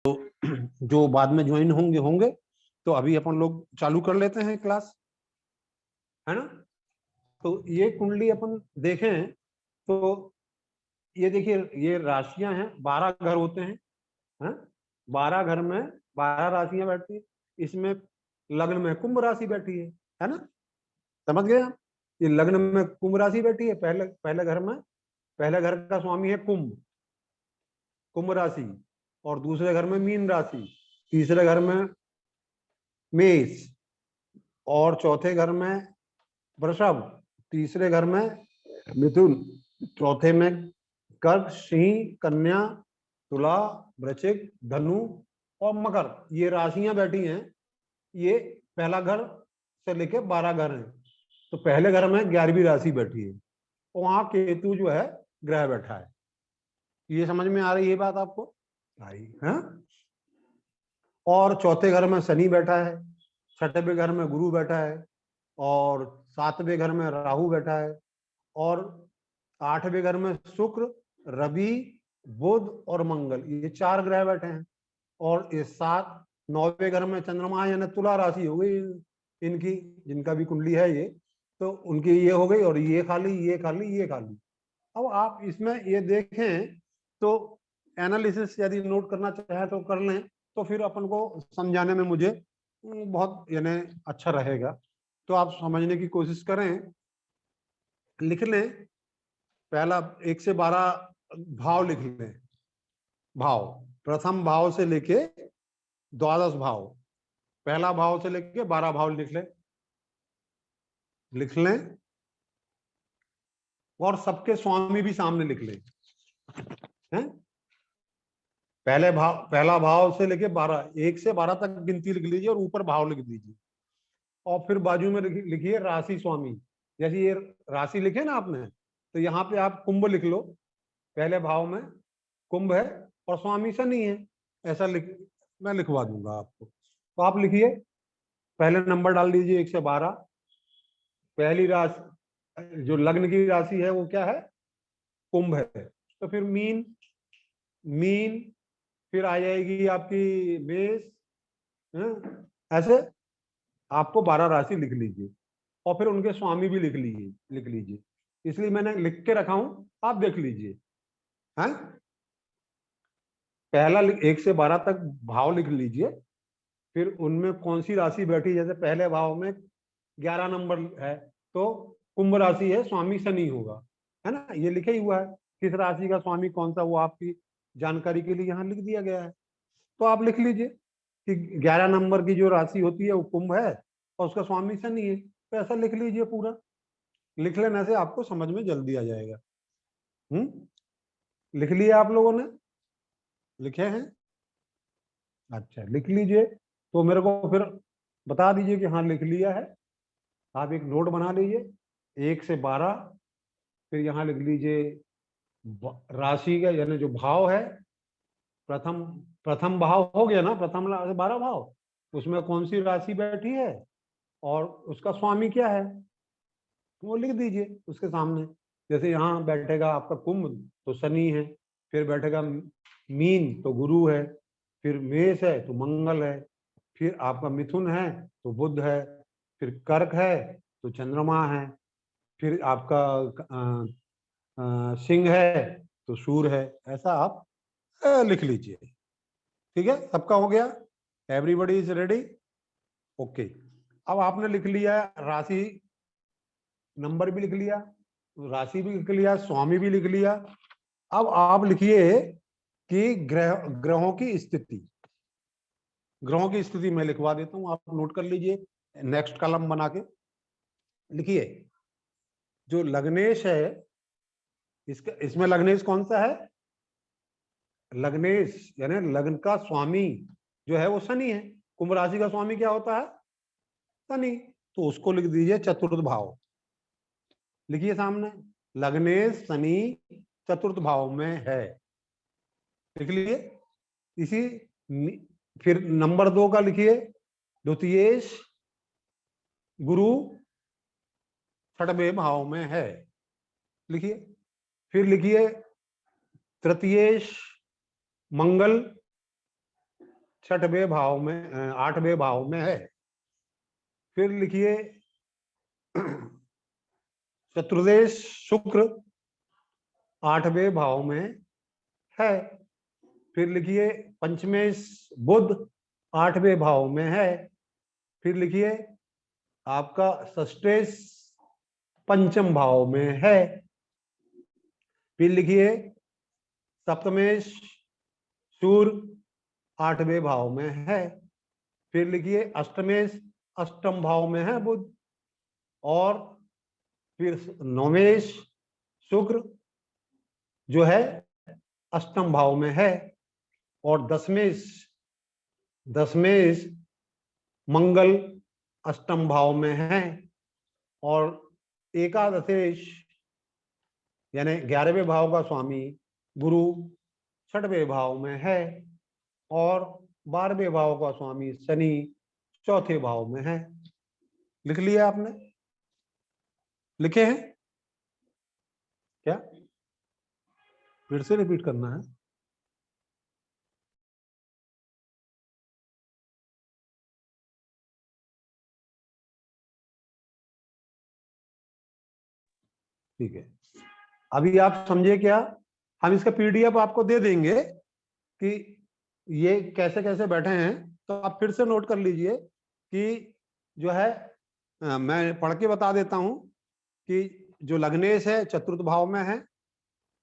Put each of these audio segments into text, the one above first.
जो बाद में ज्वाइन होंगे होंगे तो अभी अपन लोग चालू कर लेते हैं क्लास, है ना। तो ये कुंडली अपन देखें तो ये देखिए, ये राशियां हैं, 12 घर होते हैं, 12 घर में 12 राशियां बैठती है। इसमें लग्न में कुंभ राशि बैठी है ना, समझ गए आप। ये लग्न में कुंभ राशि बैठी है, पहले पहले घर में, पहले घर का स्वामी है कुंभ, कुंभ राशि, और दूसरे घर में मीन राशि, तीसरे घर में मेष, और चौथे घर में वृषभ, तीसरे घर में मिथुन, चौथे में कर्क, सिंह, कन्या, तुला, वृश्चिक, धनु और मकर। ये राशियां बैठी हैं। ये पहला घर से लेके 12 घर हैं। तो पहले घर में 11वीं राशि बैठी है, वहां केतु जो है ग्रह बैठा है। ये समझ में आ रही है बात आपको? आई है। और चौथे घर में शनि बैठा है, छठवें घर में गुरु बैठा है, और सातवें घर में राहु बैठा है, और आठवें घर में शुक्र, रवि, बुध और मंगल, ये 4 ग्रह बैठे हैं। और ये 9वें घर में चंद्रमा, यानी तुला राशि हो गई इनकी, जिनका भी कुंडली है ये, तो उनकी ये हो गई, और ये खाली, ये खाली, ये खाली। अब आप इसमें ये देखें तो एनालिसिस यदि नोट करना चाहे तो कर लें, तो फिर अपन को समझाने में मुझे बहुत यानी अच्छा रहेगा। तो आप समझने की कोशिश करें, लिख लें। पहला 1 से 12 भाव लिख लें। भाव, प्रथम भाव से लेके द्वादश भाव, पहला भाव से लेके 12 भाव लिख लें, और सबके स्वामी भी सामने लिख लें, हैं? पहला भाव से लेके 12, 1 से 12 तक गिनती लिख लीजिए और ऊपर भाव लिख दीजिए। और फिर बाजू में लिखिए राशि स्वामी। जैसे ये राशि लिखे ना आपने, तो यहाँ पे आप कुंभ लिख लो, पहले भाव में कुंभ है और स्वामी शनि है, ऐसा मैं लिखवा दूंगा आपको। तो आप लिखिए, पहले नंबर डाल दीजिए 1 से 12। पहली राशि जो लग्न की राशि है वो क्या है? कुंभ है। तो फिर मीन, मीन फिर आ जाएगी आपकी मेष, ऐसे आपको 12 राशि लिख लीजिए, और फिर उनके स्वामी भी लिख लीजिए। इसलिए मैंने लिख के रखा हूं, आप देख लीजिए। हैं? पहला 1 से 12 तक भाव लिख लीजिए, फिर उनमें कौन सी राशि बैठी। जैसे पहले भाव में 11 नंबर है, तो कुंभ राशि है, स्वामी शनि होगा, है ना। ये लिखे ही हुआ है, किस राशि का स्वामी कौन सा, वो आपकी जानकारी के लिए यहाँ लिख दिया गया है। तो आप लिख लीजिए कि 11 नंबर की जो राशि होती है वो कुंभ है, और उसका स्वामी शनि है। तो ऐसा लिख लीजिए पूरा। लिख लेने से आपको समझ में जल्दी आ जाएगा। लिख लिया आप लोगों ने? लिखे हैं? अच्छा, लिख लीजिए। तो मेरे को फिर बता दीजिए कि हाँ लिख लिया है। आप एक नोट बना लीजिए, 1 से 12, फिर यहाँ लिख लीजिए राशि का, यानी जो भाव है, प्रथम प्रथम भाव हो गया ना, प्रथम 12 भाव, उसमें कौन सी राशि बैठी है और उसका स्वामी क्या है, वो लिख दीजिए उसके सामने। जैसे यहाँ बैठेगा आपका कुंभ, तो शनि है, फिर बैठेगा मीन तो गुरु है, फिर मेष है तो मंगल है, फिर आपका मिथुन है तो बुध है, फिर कर्क है तो चंद्रमा है, फिर आपका सिंह है तो सूर्य है। ऐसा आप लिख लीजिए। ठीक है, सबका हो गया? Everybody is ready? ओके। अब आपने लिख लिया राशि, नंबर भी लिख लिया, राशि भी लिख लिया, स्वामी भी लिख लिया। अब आप लिखिए कि ग्रहों की स्थिति, ग्रहों की स्थिति मैं लिखवा देता हूं, आप नोट कर लीजिए नेक्स्ट कॉलम बना के। लिखिए, जो लग्नेश है, इसमें लग्नेश कौन सा है? लग्नेश यानी लग्न का स्वामी जो है वो शनि है। कुंभ राशि का स्वामी क्या होता है? शनि। तो उसको लिख दीजिए चतुर्थ भाव। लिखिए सामने, लग्नेश शनि चतुर्थ भाव में है, लिख लीजिए। इसी फिर नंबर 2 का लिखिए, द्वितीयेश गुरु 6वें भाव में है, लिखिए। फिर लिखिए तृतीयेश मंगल छठवें भाव में, 8वें भाव में है। फिर लिखिए चतुर्देश शुक्र 8वें भाव में है। फिर लिखिए पंचमेश बुध 8वें भाव में है। फिर लिखिए आपका षष्ठेश पंचम भाव में है। फिर लिखिए सप्तमेश सूर्य 8वें भाव में है। फिर लिखिए अष्टमेश अष्टम भाव में है बुध। और फिर नवमेश शुक्र जो है अष्टम भाव में है। और दशमेश मंगल अष्टम भाव में है। और एकादशेश यानी 11वें भाव का स्वामी गुरु 6वें भाव में है। और 12वें भाव का स्वामी शनि 4थे भाव में है। लिख लिया आपने? लिखे हैं क्या? फिर से रिपीट करना है? ठीक है, अभी आप समझे क्या? हम इसका पीडीएफ आपको दे देंगे कि ये कैसे कैसे बैठे हैं, तो आप फिर से नोट कर लीजिए कि जो है मैं पढ़ के बता देता हूं कि जो लग्नेश है चतुर्थ भाव में है।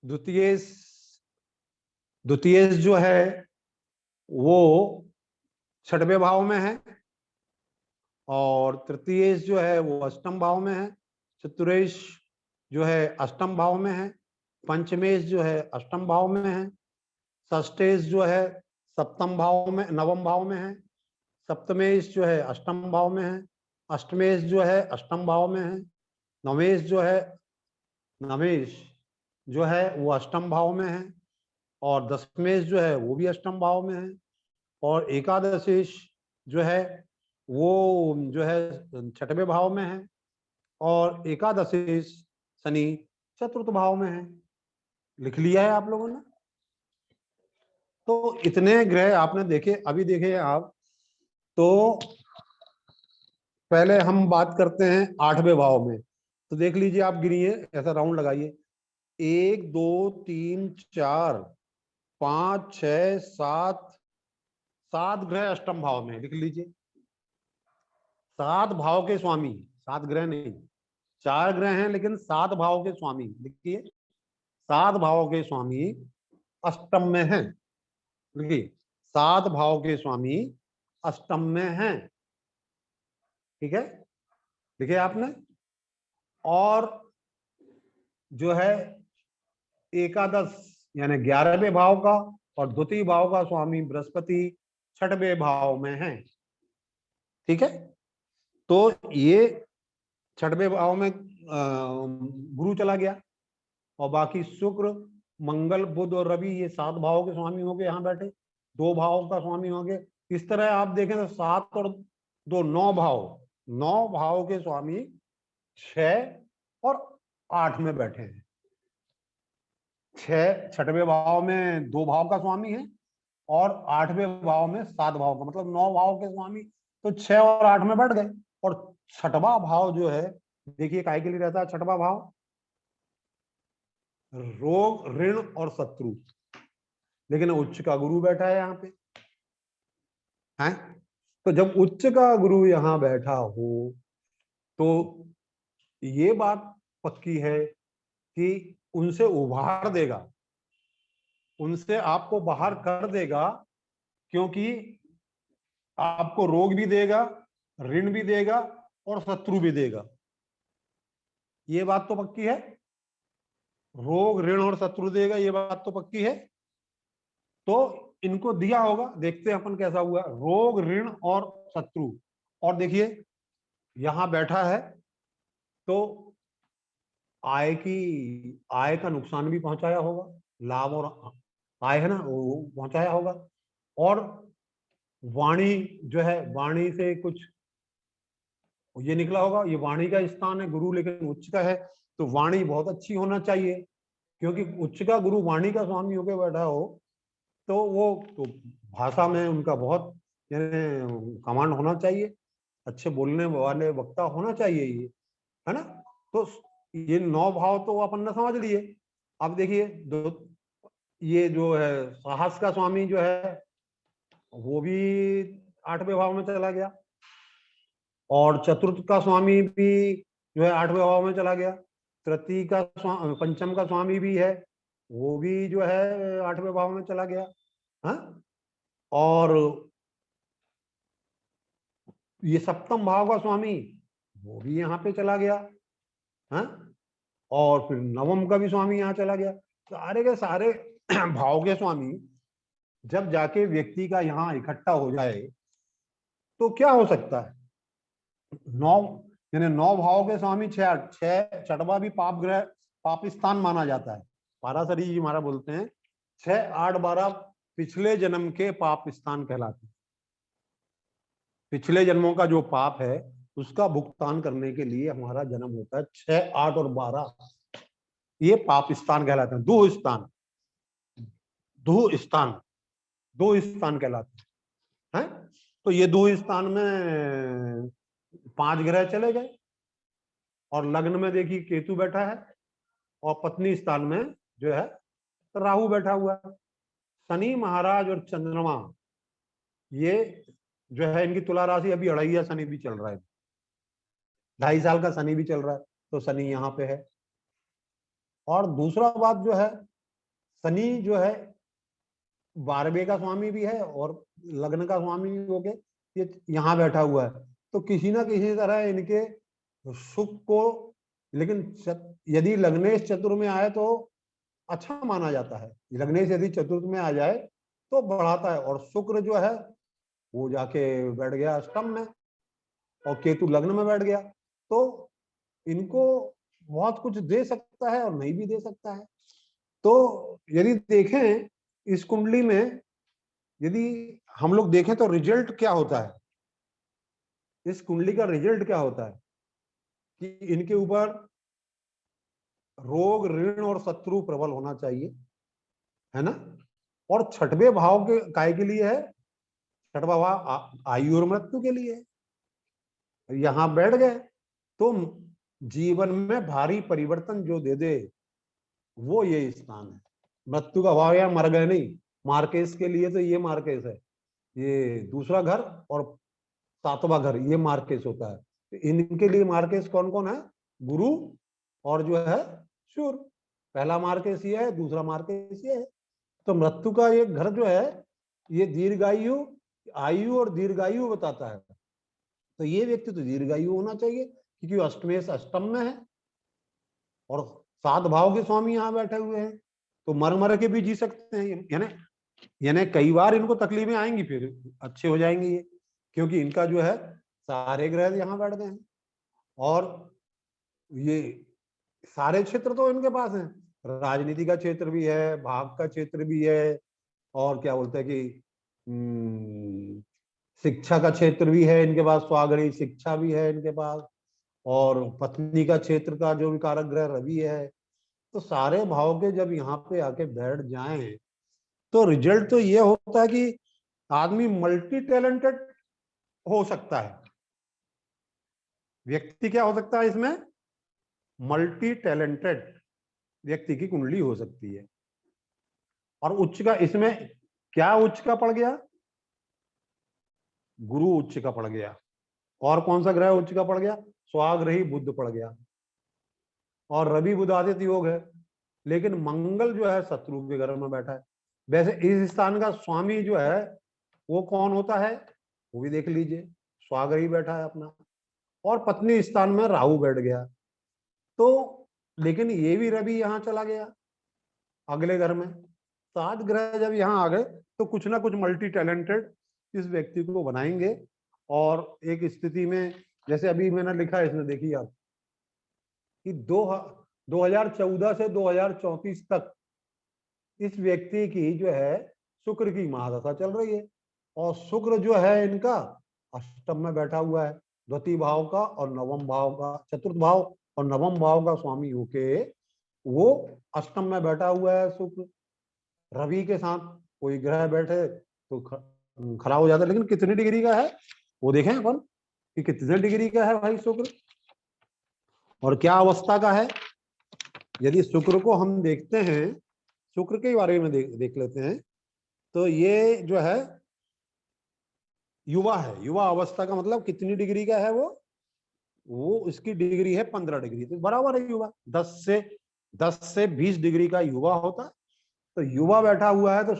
द्वितीयेश जो है वो 6वें भाव में है। और तृतीयेश जो है वो अष्टम भाव में है। चतुरेश जो है अष्टम भाव में है। पंचमेश जो है अष्टम भाव में है। षष्ठेश जो है सप्तम भाव में, नवम भाव में है। सप्तमेश जो है अष्टम भाव में है। अष्टमेश जो है अष्टम भाव में है। नवेश जो है वो अष्टम भाव में है। और दशमेश जो है वो भी अष्टम भाव में है। और एकादशेश जो है वो जो है 6वें भाव में है। और एकादशेश शनि 4th भाव में है। लिख लिया है आप लोगों ने? तो इतने ग्रह आपने देखे, अभी देखे आप। तो पहले हम बात करते हैं 8वें भाव में। तो देख लीजिए, आप गिनिए, ऐसा राउंड लगाइए। 1 2 3 4 5 6 7 ग्रह अष्टम भाव में। लिख लीजिए 7 भाव के स्वामी, 7 ग्रह नहीं, 4 ग्रह हैं लेकिन 7 भाव के स्वामी। लिखिए 7 भाव के स्वामी अष्टम में हैं। लिखिए 7 भाव के स्वामी अष्टम में हैं। ठीक है, लिखे आपने? और जो है एकादश यानी 11वें भाव का और द्वितीय भाव का स्वामी बृहस्पति 6वें भाव में है। ठीक है, तो ये 6वें भाव में गुरु चला गया। और बाकी शुक्र मंगल बुध और रवि ये 7 भाव के स्वामी हो गए, यहाँ बैठे 2 भाव का स्वामी हो गए। इस तरह आप देखें तो 7 और 2 9 भाव, 9 भाव के स्वामी 6 और 8 में बैठे हैं। 6वें भाव में 2 भाव का स्वामी है और 8वें भाव में 7 भाव का, मतलब 9 भाव के स्वामी तो 6 और 8 में बैठ गए। और 6वां भाव जो है, देखिए काय के लिए रहता है 6वां भाव? रोग ऋण और शत्रु। लेकिन उच्च का गुरु बैठा है यहाँ पे है। तो जब उच्च का गुरु यहाँ बैठा हो तो ये बात पक्की है कि उनसे उभार देगा, उनसे आपको बाहर कर देगा। क्योंकि आपको रोग भी देगा, ऋण भी देगा और शत्रु भी देगा। ये बात तो पक्की है, रोग ऋण और शत्रु देगा, ये बात तो पक्की है। तो इनको दिया होगा, देखते हैं अपन कैसा हुआ। रोग ऋण और शत्रु। और देखिए यहां बैठा है तो आय का नुकसान भी पहुंचाया होगा, लाभ और आय है ना वो पहुंचाया होगा। और वाणी जो है, वाणी से कुछ ये निकला होगा। ये वाणी का स्थान है गुरु, लेकिन उच्च का है तो वाणी बहुत अच्छी होना चाहिए। क्योंकि उच्च का गुरु वाणी का स्वामी होकर बैठा हो तो वो तो भाषा में उनका बहुत यानी कमांड होना चाहिए, अच्छे बोलने वाले वक्ता होना चाहिए ये, है ना। तो ये 9 भाव तो अपन ने समझ लिए। अब देखिए ये जो है साहस का स्वामी जो है वो भी 8वें भाव में चला गया, और चतुर्थ का स्वामी भी जो है 8वें भाव में चला गया, तृतीय का पंचम का स्वामी भी है, वो भी जो है 8वें भाव में चला गया। हाँ, और ये सप्तम भाव का स्वामी वो भी यहाँ पे चला गया। हाँ, और फिर नवम का भी स्वामी यहाँ चला गया। सारे के सारे भाव के स्वामी जब जाके व्यक्ति का यहाँ इकट्ठा हो जाए तो क्या हो सकता है। 9 यानी 9 भाव के स्वामी 6 छठवा भी पाप ग्रह पाप स्थान माना जाता है। पाराशरी जी हमारा बोलते हैं 6, 8, 12 पिछले जन्म के पाप स्थान कहलाते हैं। पिछले जन्मों का जो पाप है उसका भुगतान करने के लिए हमारा जन्म होता है। 6, 8 और 12 ये पाप स्थान कहलाते हैं। दो स्थान कहलाते हैं। तो ये 2 स्थान में 5 ग्रह चले गए, और लग्न में देखिए केतु बैठा है, और पत्नी स्थान में जो है राहु बैठा हुआ है। शनि महाराज और चंद्रमा ये जो है इनकी तुला राशि अभी 2.5 शनि भी चल रहा है, 2.5 साल का शनि भी चल रहा है, तो शनि यहाँ पे है। और दूसरा बात जो है शनि जो है 12वें का स्वामी भी है और लग्न का स्वामी भी होके ये यहाँ बैठा हुआ है। तो किसी ना किसी तरह इनके सुख को, लेकिन यदि लग्नेश चतुर्थ में आए तो अच्छा माना जाता है। लग्नेश यदि चतुर्थ में आ जाए तो बढ़ाता है, और शुक्र जो है वो जाके बैठ गया अष्टम में, और केतु लग्न में बैठ गया। तो इनको बहुत कुछ दे सकता है और नहीं भी दे सकता है। तो यदि देखें इस कुंडली में, यदि हम लोग देखें तो रिजल्ट क्या होता है, इस कुंडली का रिजल्ट क्या होता है कि इनके ऊपर रोग ऋण और शत्रु प्रबल होना चाहिए, है ना। और 6वें भाव के काय के लिए है, 6वां भाव आयु और मृत्यु के लिए है। यहां बैठ गए तो जीवन में भारी परिवर्तन जो दे दे वो ये स्थान है। मृत्यु का भाव या मर गए नहीं, मार्केश के लिए तो ये मार्केश है, ये दूसरा घर और 7वां घर ये मार्केश होता है। तो इनके लिए मार्केश कौन कौन है, गुरु और जो है सूर्य। पहला मार्केश ये है, दूसरा मार्केश ये है। तो मृत्यु का ये घर जो है ये दीर्घायु, आयु और दीर्घायु बताता है। तो ये व्यक्ति तो दीर्घायु होना चाहिए क्योंकि अष्टमेश अष्टम में है, और 7 भाव के स्वामी यहाँ बैठे हुए हैं, तो मर मर के भी जी सकते हैं। यानी कई बार इनको तकलीफें आएंगी, फिर अच्छे हो जाएंगे ये, क्योंकि इनका जो है सारे ग्रह यहाँ बैठ गए हैं, और ये सारे क्षेत्र तो इनके पास हैं। राजनीति का क्षेत्र भी है, भाग का क्षेत्र भी है, और क्या बोलते हैं कि शिक्षा का क्षेत्र भी है इनके पास, स्वागणी शिक्षा भी है इनके पास, और पत्नी का क्षेत्र का जो भी कारक ग्रह रवि है। तो सारे भाव के जब यहाँ पे आके बैठ जाएं तो रिजल्ट तो ये होता है कि आदमी मल्टी टैलेंटेड हो सकता है। व्यक्ति क्या हो सकता है इसमें, मल्टी टैलेंटेड व्यक्ति की कुंडली हो सकती है। और उच्च का इसमें क्या उच्च का पड़ गया, गुरु उच्च का पड़ गया, और कौन सा ग्रह उच्च का पड़ गया, स्वाग्रही बुध पड़ गया, और रवि बुध आदित्य योग है। लेकिन मंगल जो है शत्रु के घर में बैठा है। वैसे इस स्थान का स्वामी जो है वो कौन होता है वो भी देख लीजिए, स्वाग्रही बैठा है अपना, और पत्नी स्थान में राहु बैठ गया। तो लेकिन ये भी रवि यहाँ चला गया अगले घर में। 7 ग्रह जब यहाँ आ गए तो कुछ ना कुछ मल्टी टैलेंटेड इस व्यक्ति को बनाएंगे। और एक स्थिति में जैसे अभी मैंने लिखा है इसमें देखिए आप कि 2014 से 2034 तक इस व्यक्ति की जो है शुक्र की महादशा चल रही है, और शुक्र जो है इनका अष्टम में बैठा हुआ है, द्वितीय भाव का और नवम भाव का, चतुर्थ भाव और नवम भाव का स्वामी होके वो अष्टम में बैठा हुआ है शुक्र रवि के साथ। कोई ग्रह बैठे तो खराब हो जाता है। लेकिन कितनी डिग्री का है वो देखें अपन कि कितने डिग्री का है भाई शुक्र, और क्या अवस्था का है। यदि शुक्र को हम देखते हैं, शुक्र के बारे में देख लेते हैं, तो ये जो है युवा है। युवा अवस्था का मतलब कितनी डिग्री का है वो उसकी डिग्री है 15 डिग्री, तो बराबर है युवा। 10 से 20 डिग्री का युवा होता है। तो युवा बैठा हुआ है, तो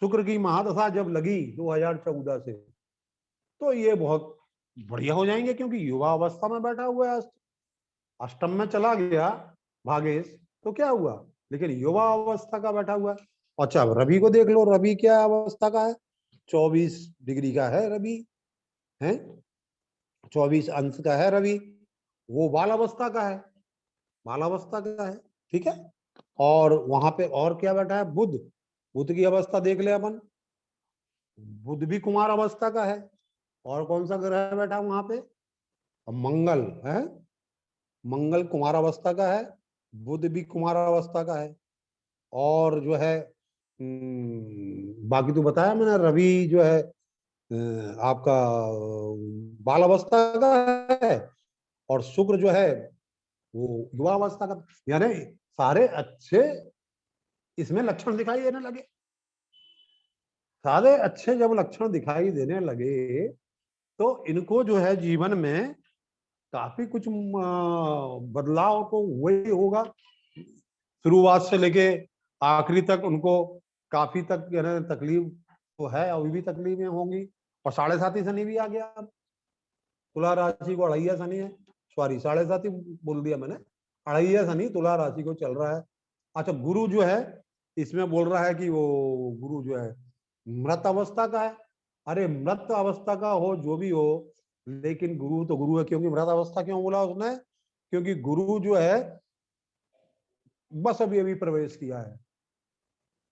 शुक्र की महादशा जब लगी 2014 से, तो ये बहुत बढ़िया हो जाएंगे, क्योंकि युवा अवस्था में बैठा हुआ है। अष्टम में चला गया भागेश तो क्या हुआ, लेकिन युवा अवस्था का बैठा हुआ है। अच्छा, रवि को देख लो, रवि क्या अवस्था का है, 24 डिग्री का है रवि, है 24 अंश का है रवि। वो बाल अवस्था का है, बाल अवस्था का है, ठीक है। और वहां पे और क्या बैठा है, बुध। बुध की अवस्था देख ले अपन, बुध भी कुमार अवस्था का है। और कौन सा ग्रह बैठा वहां पे, मंगल है, मंगल कुमार अवस्था का है, बुध भी कुमार अवस्था का है। और जो है बाकी तो बताया मैंने, रवि जो है आपका बाल अवस्था का है, और शुक्र जो है वो युवा अवस्था का। यानी सारे अच्छे इसमें लक्षण दिखाई देने लगे। सारे अच्छे जब लक्षण दिखाई देने लगे, तो इनको जो है जीवन में काफी कुछ बदलाव तो वही होगा। शुरुआत से लेके आखिरी तक उनको काफी तक यानी तकलीफ तो है, अभी भी तकलीफें होंगी। और 7.5 शनि भी आ गया अब। तुला राशि को 2.5 शनि है, सॉरी 7.5 बोल दिया मैंने, 2.5 शनि तुला राशि को चल रहा है। अच्छा, गुरु जो है इसमें बोल रहा है कि वो गुरु जो है मृत अवस्था का है। अरे मृत अवस्था का हो जो भी हो, लेकिन गुरु तो गुरु है। क्योंकि मृत अवस्था क्यों बोला उसने, क्योंकि गुरु जो है बस अभी अभी प्रवेश किया है।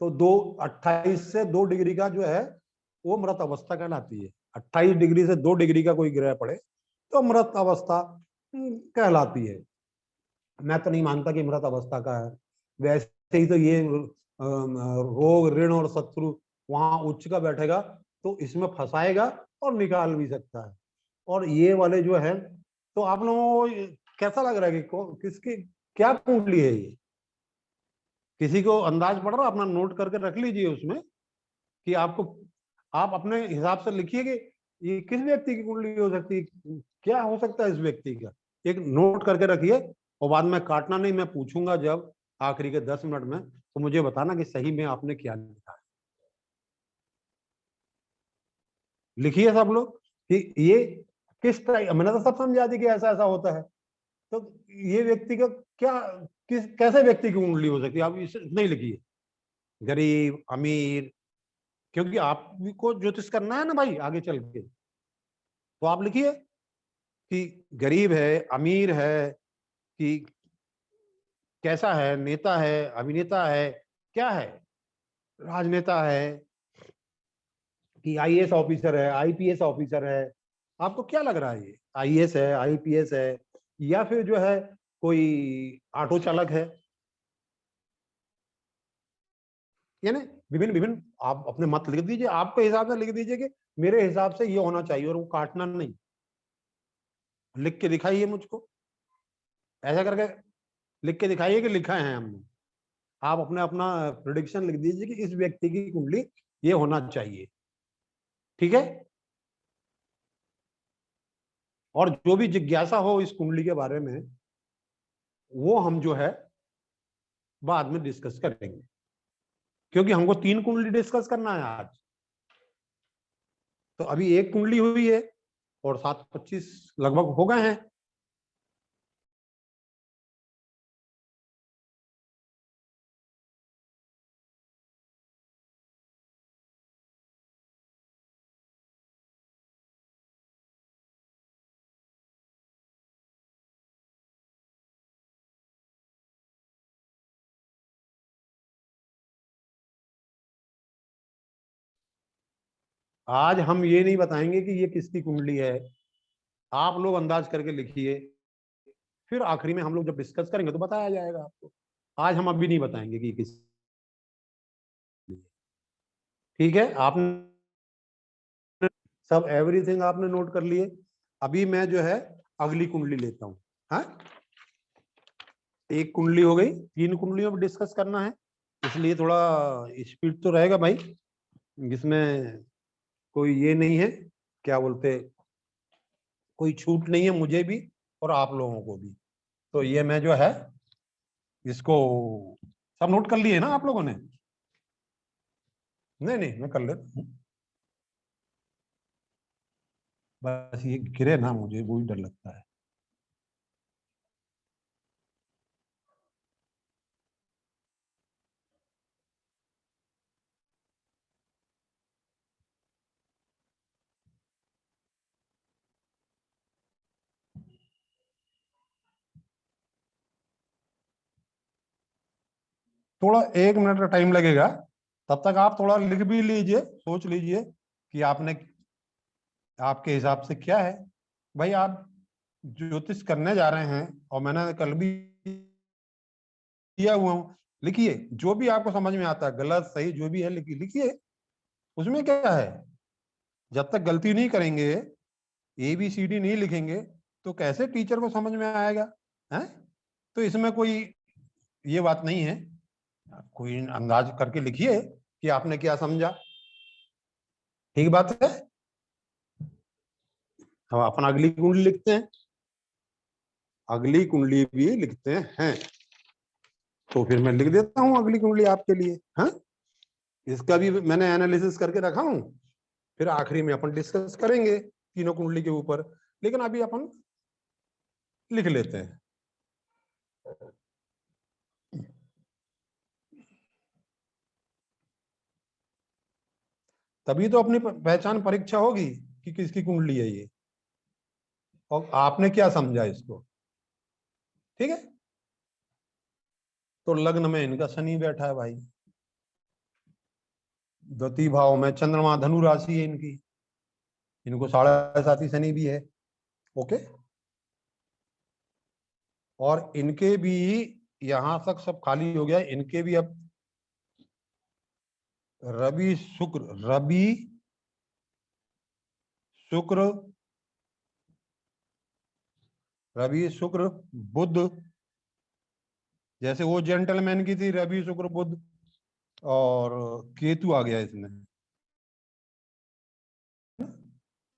तो 28 से 2 डिग्री का जो है वो मृत अवस्था कहलाती है। 28 डिग्री से 2 डिग्री का कोई ग्रह पड़े तो मृत अवस्था कहलाती है। मैं तो नहीं मानता कि मृत अवस्था का है। वैसे ही तो ये रोग ऋण और शत्रु वहां उच्च का बैठेगा, तो इसमें फंसाएगा और निकाल भी सकता है। और ये वाले जो है, तो आप लोगों को कैसा लग रहा है कि किसकी क्या कुंडली है ये, किसी को अंदाज पड़ रहा, अपना नोट करके रख लीजिए उसमें कि आपको, आप अपने हिसाब से लिखिए कि ये किस व्यक्ति की कुंडली हो सकती है, क्या हो सकता है इस व्यक्ति का। एक नोट करके रखिए, और बाद में काटना नहीं, मैं पूछूंगा जब आखिरी के 10 मिनट में, तो मुझे बताना कि सही में आपने क्या लिखा है। लिखिए सब लोग कि ये किस टाइप, मैंने तो सब समझा दी कि ऐसा ऐसा होता है। तो ये व्यक्ति का क्या, किस कैसे व्यक्ति की कुंडली हो सकती है, आप इसे नहीं लिखिए, गरीब अमीर, क्योंकि आपको ज्योतिष करना है ना भाई आगे चल के। तो आप लिखिए कि गरीब है, अमीर है, कि कैसा है, नेता है, अभिनेता है, क्या है, राजनेता है, कि आईएएस ऑफिसर है, आईपीएस ऑफिसर है। आपको क्या लग रहा है, ये आईएएस है, आईपीएस है, या फिर जो है कोई ऑटो चालक है। यानी विभिन्न विभिन्न आप अपने मत लिख दीजिए, आपके हिसाब से लिख दीजिए कि मेरे हिसाब से ये होना चाहिए, और वो काटना नहीं, लिख के दिखाइए मुझको, ऐसा करके लिख के दिखाइए कि लिखा है हमने। आप अपने अपना प्रिडिक्शन लिख दीजिए कि इस व्यक्ति की कुंडली ये होना चाहिए, ठीक है। और जो भी जिज्ञासा हो इस कुंडली के बारे में, वो हम जो है बाद में डिस्कस करेंगे, क्योंकि हमको 3 कुंडली डिस्कस करना है आज। तो अभी एक कुंडली हुई है और 7:25 लगभग हो गए हैं। आज हम ये नहीं बताएंगे कि ये किसकी कुंडली है, आप लोग अंदाज करके लिखिए, फिर आखिरी में हम लोग जब डिस्कस करेंगे तो बताया जाएगा आपको। आज हम अभी नहीं बताएंगे कि किस ठीक है, आपने सब एवरीथिंग आपने नोट कर लिए। अभी मैं जो है अगली कुंडली लेता हूं। हाँ, एक कुंडली हो गई, 3 कुंडलियों पर डिस्कस करना है, इसलिए थोड़ा स्पीड तो रहेगा भाई, इसमें कोई ये नहीं है, क्या बोलते, कोई छूट नहीं है मुझे भी और आप लोगों को भी। तो ये मैं जो है इसको सब नोट कर लिए ना आप लोगों ने? नहीं नहीं, मैं कर लेता हूँ, बस ये गिरे ना, मुझे वो ही डर लगता है। थोड़ा 1 मिनट का टाइम लगेगा, तब तक आप थोड़ा लिख भी लीजिए, सोच लीजिए कि आपने, आपके हिसाब से क्या है। भाई आप ज्योतिष करने जा रहे हैं और मैंने कल भी किया हुआ हूँ, लिखिए जो भी आपको समझ में आता है, गलत सही जो भी है लिखिए, उसमें क्या है। जब तक गलती नहीं करेंगे, ABCD नहीं लिखेंगे, तो कैसे टीचर को समझ में आएगा? है, तो इसमें कोई ये बात नहीं है, कोई अंदाज करके लिखिए कि आपने क्या समझा। ठीक बात है। हम अपन अगली कुंडली लिखते हैं, अगली कुंडली भी लिखते हैं, तो फिर मैं लिख देता हूं अगली कुंडली आपके लिए। हाँ, इसका भी मैंने एनालिसिस करके रखा हूं, फिर आखिरी में अपन डिस्कस करेंगे तीनों कुंडली के ऊपर, लेकिन अभी अपन लिख लेते हैं। तभी तो अपनी पहचान परीक्षा होगी कि किसकी कुंडली है ये और आपने क्या समझा इसको। ठीक है, तो लग्न में इनका शनि बैठा है भाई, द्वितीय भाव में चंद्रमा, धनु राशि है इनकी, इनको 7.5 शनि भी है। ओके, और इनके भी यहां तक सब खाली हो गया, इनके भी अब रवि शुक्र, रवि शुक्र, रवि शुक्र बुध, जैसे वो जेंटलमैन की थी रवि शुक्र बुध, और केतु आ गया इसमें,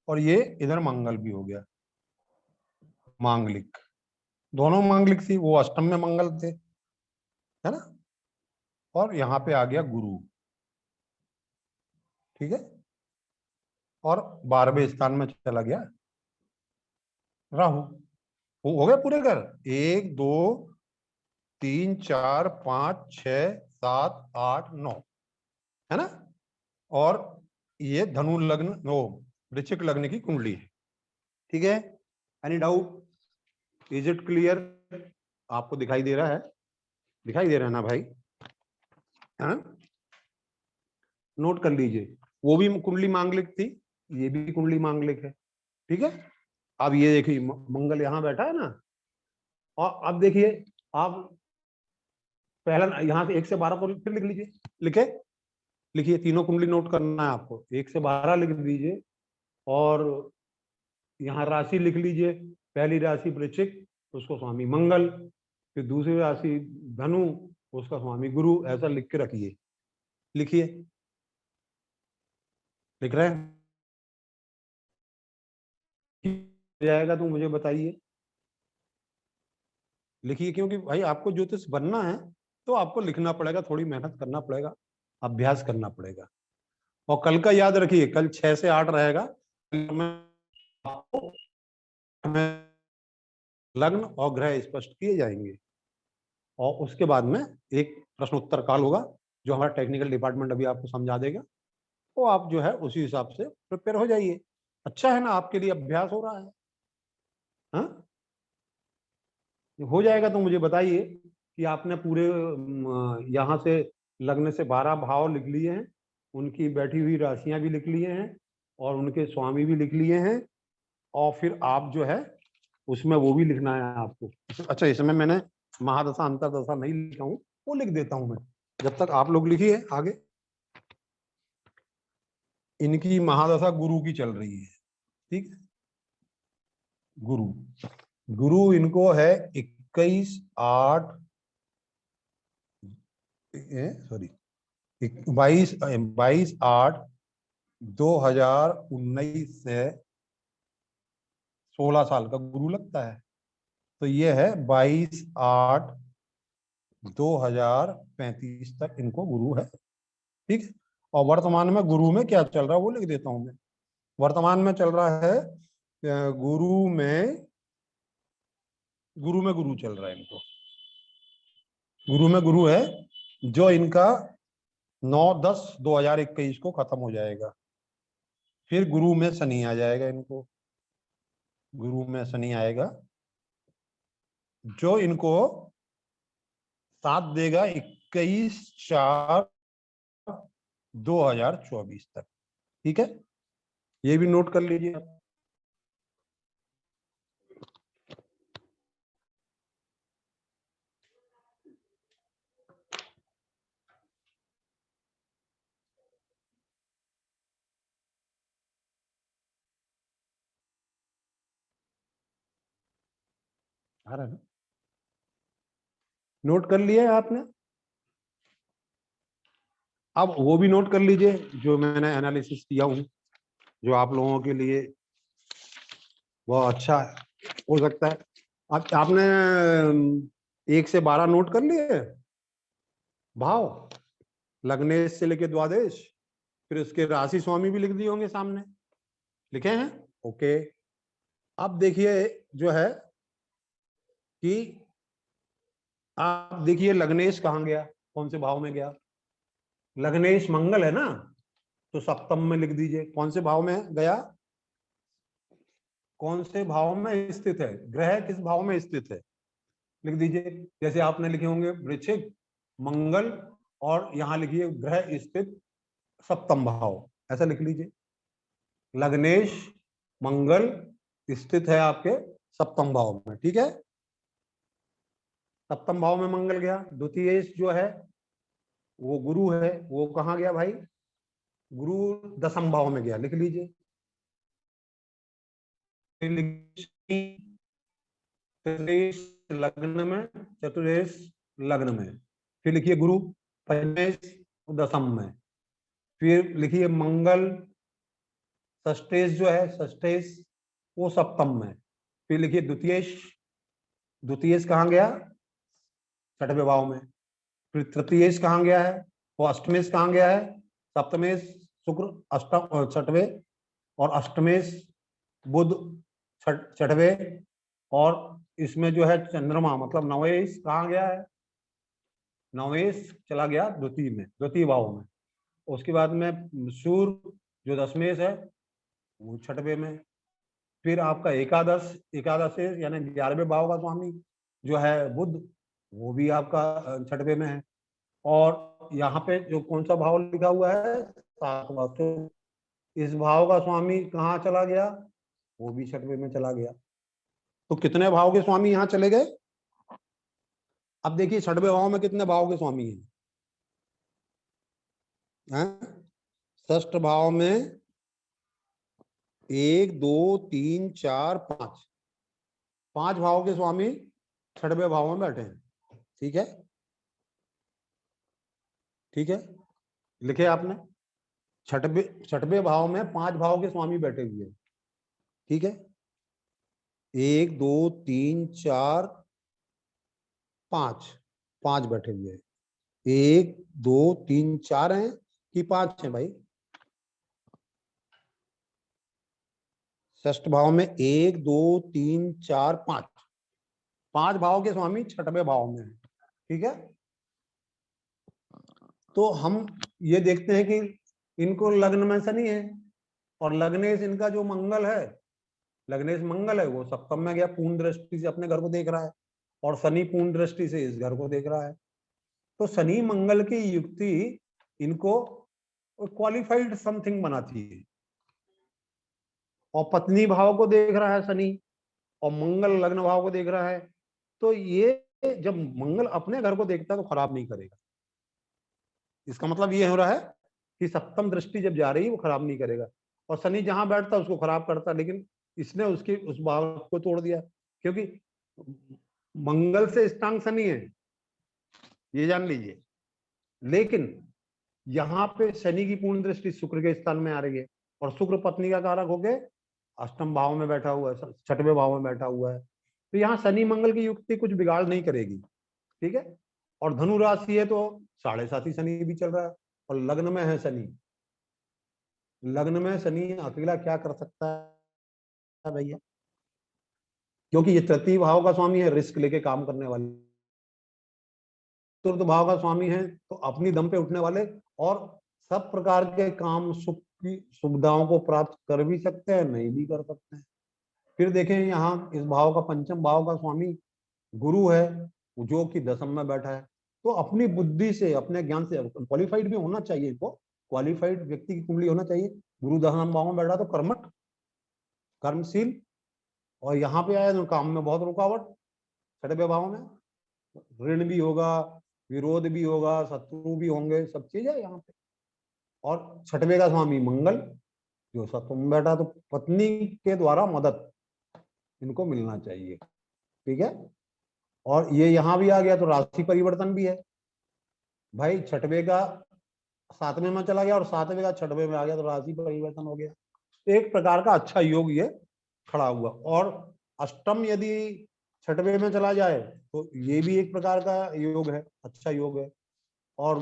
और ये इधर मंगल भी हो गया, मांगलिक, दोनों मांगलिक थी, वो अष्टम में मंगल थे, है ना, और यहाँ पे आ गया गुरु। ठीक है, और 12वें स्थान में चला गया राहु। हो गया पूरे घर, 1 2 3 4 5 6 7 8 9, है ना, और ये धनु लग्न, वो वृश्चिक लग्न की कुंडली है। ठीक है, any doubt, is it clear? आपको दिखाई दे रहा है, दिखाई दे रहा है ना भाई? हाँ, नोट कर लीजिए, वो भी कुंडली मांगलिक थी, ये भी कुंडली मांगलिक है। ठीक है, अब ये देखिए मंगल यहाँ बैठा है ना, और अब देखिए आप पहला यहाँ से 1 से 12 पर फिर लिख लीजिए, लिखे, लिखिए, तीनों कुंडली नोट करना है आपको, 1 से 12 लिख दीजिए, और यहाँ राशि लिख लीजिए, पहली राशि वृश्चिक, उसको स्वामी मंगल, फिर दूसरी राशि धनु, उसका स्वामी गुरु, ऐसा लिख के रखिए। लिखिए, लिख रहे हैं? जाएगा तो मुझे बताइए, लिखिए, क्योंकि भाई आपको ज्योतिष बनना है तो आपको लिखना पड़ेगा, थोड़ी मेहनत करना पड़ेगा, अभ्यास करना पड़ेगा। और कल का याद रखिए, कल 6 से 8 रहेगा, लग्न और ग्रह स्पष्ट किए जाएंगे, और उसके बाद में एक प्रश्न उत्तर काल होगा जो हमारा टेक्निकल डिपार्टमेंट अभी आपको समझा देगा, तो आप जो है उसी हिसाब से प्रिपेयर हो जाइए। अच्छा है ना, आपके लिए अभ्यास हो रहा है। हाँ, हो जाएगा तो मुझे बताइए कि आपने पूरे यहाँ से लग्न से 12 भाव लिख लिए हैं, उनकी बैठी हुई राशियां भी लिख लिए हैं, और उनके स्वामी भी लिख लिए हैं, और फिर आप जो है उसमें वो भी लिखना है आपको। अच्छा, इसमें मैंने महादशा अंतरदशा नहीं लिखा हूँ, वो लिख देता हूँ मैं, जब तक आप लोग लिखिए आगे। इनकी महादशा गुरु की चल रही है, ठीक है। गुरु गुरु इनको है 21/8 सॉरी 22/8/2019 से 16 साल का गुरु लगता है। तो ये है 22/8/2035 तक इनको गुरु है, ठीक है। और वर्तमान में गुरु में क्या चल रहा है वो लिख देता हूं मैं। वर्तमान में चल रहा है गुरु में गुरु चल रहा है इनको। गुरु में गुरु है जो इनका 9/10/2021 को खत्म हो जाएगा। फिर गुरु में शनि आ जाएगा इनको। गुरु में शनि आएगा जो इनको साथ देगा 21/4/2024 तक, ठीक है। ये भी नोट कर लीजिए आप। आ रहा है ना? नोट कर लिया है आपने? अब वो भी नोट कर लीजिए जो मैंने एनालिसिस किया हूं, जो आप लोगों के लिए बहुत अच्छा हो सकता है। आपने 1 से 12 नोट कर लिए भाव, लग्नेश से लेके द्वादश, फिर उसके राशि स्वामी भी लिख दिए होंगे सामने, लिखे हैं? ओके। अब देखिए जो है कि आप देखिए लग्नेश कहाँ गया, कौन से भाव में गया। लग्नेश मंगल है ना, तो सप्तम में लिख दीजिए। कौन से भाव में गया, कौन से भाव में स्थित है, ग्रह किस भाव में स्थित है लिख दीजिए। जैसे आपने लिखे होंगे वृश्चिक मंगल, और यहां लिखिए ग्रह स्थित सप्तम भाव, ऐसा लिख लीजिए। लग्नेश मंगल स्थित है आपके सप्तम भाव में, ठीक है। सप्तम भाव में मंगल गया। द्वितीय जो है वो गुरु है, वो कहाँ गया भाई, गुरु दसम भाव में गया, लिख लीजिए। लग्न में, चतुर्दश लग्न में, फिर लिखिए गुरु पंचमेश दसम में, फिर लिखिए मंगल षष्ठेश जो है, षष्ठेश वो सप्तम में, फिर लिखिए द्वितीयेश, द्वितीयेश कहाँ गया, छठवें भाव में, फिर तृतीयेश कहाँ गया है, वो अष्टमेश कहाँ गया है, सप्तमेश शुक्र अष्टम छठवें, और अष्टमेश बुध छठवें, और इसमें जो है चंद्रमा मतलब नवेश कहाँ गया है, नवेश चला गया द्वितीय में, द्वितीय भाव में। उसके बाद में सूर्य जो दशमेश है वो छठवें में, फिर आपका एकादश, एकादश यानी 11वें भाव का स्वामी जो है बुध, वो भी आपका छठवें में है। और यहाँ पे जो कौन सा भाव लिखा हुआ है, 7वां, तो इस भाव का स्वामी कहाँ चला गया, वो भी छठवें में चला गया। तो कितने भाव के स्वामी यहाँ चले गए। अब देखिए छठवें भाव में कितने भाव के स्वामी हैं, षष्ठ भाव में 1 2 3 4 5, 5 भाव के स्वामी छठवें भाव में बैठे हैं, ठीक है। ठीक है, लिखे आपने, छठवें भाव में 5 भाव के स्वामी बैठे हुए हैं, ठीक है। 1 2 3 4 5, 5 बैठे हुए हैं। 1 2 3 4 हैं कि 5 हैं भाई। षष्ठ भाव में 1 2 3 4 5, 5 भाव के स्वामी छठवें भाव में है, ठीक है। तो हम ये देखते हैं कि इनको लग्न में शनि है, और लग्नेश इनका जो मंगल है, लग्नेश मंगल है, वो सप्तम में गया, पूर्ण दृष्टि से अपने घर को देख रहा है, और शनि पूर्ण दृष्टि से इस घर को देख रहा है। तो शनि मंगल की युक्ति इनको क्वालिफाइड समथिंग बनाती है। और पत्नी भाव को देख रहा है शनि, और मंगल लग्न भाव को देख रहा है, तो ये जब मंगल अपने घर को देखता है तो खराब नहीं करेगा। इसका मतलब ये हो रहा है कि सप्तम दृष्टि जब जा रही है वो खराब नहीं करेगा, और शनि जहां बैठता है उसको खराब करता, लेकिन इसने उसकी उस भाव को तोड़ दिया, क्योंकि मंगल से स्ट्रांग शनि है, ये जान लीजिए। लेकिन यहाँ पे शनि की पूर्ण दृष्टि शुक्र के स्थान में आ रही है, और शुक्र पत्नी का कारक होके अष्टम भाव में बैठा हुआ है, छठवें भाव में बैठा हुआ है, तो यहाँ शनि मंगल की युक्ति कुछ बिगाड़ नहीं करेगी, ठीक है। और धनु राशि है तो 7.5 शनि भी चल रहा है, और लग्न में है शनि। लग्न में शनि अकेला क्या कर सकता है भैया, क्योंकि ये तृतीय भाव का स्वामी है, रिस्क लेके काम करने वाले। चतुर्थ भाव का स्वामी है तो अपनी दम पे उठने वाले, और सब प्रकार के काम सुख की सुविधाओं को प्राप्त कर भी सकते हैं, नहीं भी कर सकते हैं। फिर देखें यहाँ इस भाव का पंचम भाव का स्वामी गुरु है, जो कि दशम में बैठा है, तो अपनी बुद्धि से अपने ज्ञान से क्वालिफाइड भी होना चाहिए, इनको क्वालिफाइड व्यक्ति की कुंडली होना चाहिए। गुरु दशम भाव में बैठा तो कर्मठ, कर्मशील, और यहाँ पे आया तो काम में बहुत रुकावट, छठवें भाव में ऋण भी होगा, विरोध भी होगा, शत्रु भी होंगे, सब चीज है यहाँ पे। और छठवें का स्वामी मंगल जो सप्तम में बैठा, तो पत्नी के द्वारा मदद इनको मिलना चाहिए, ठीक है। और ये यहाँ भी आ गया तो राशि परिवर्तन भी है भाई, छठवें का सातवें में चला गया और सातवें का छठवें में आ गया, तो राशि परिवर्तन हो गया। एक प्रकार का अच्छा योग ये खड़ा हुआ। और अष्टम यदि छठवें में चला जाए तो ये भी एक प्रकार का योग है, अच्छा योग है। और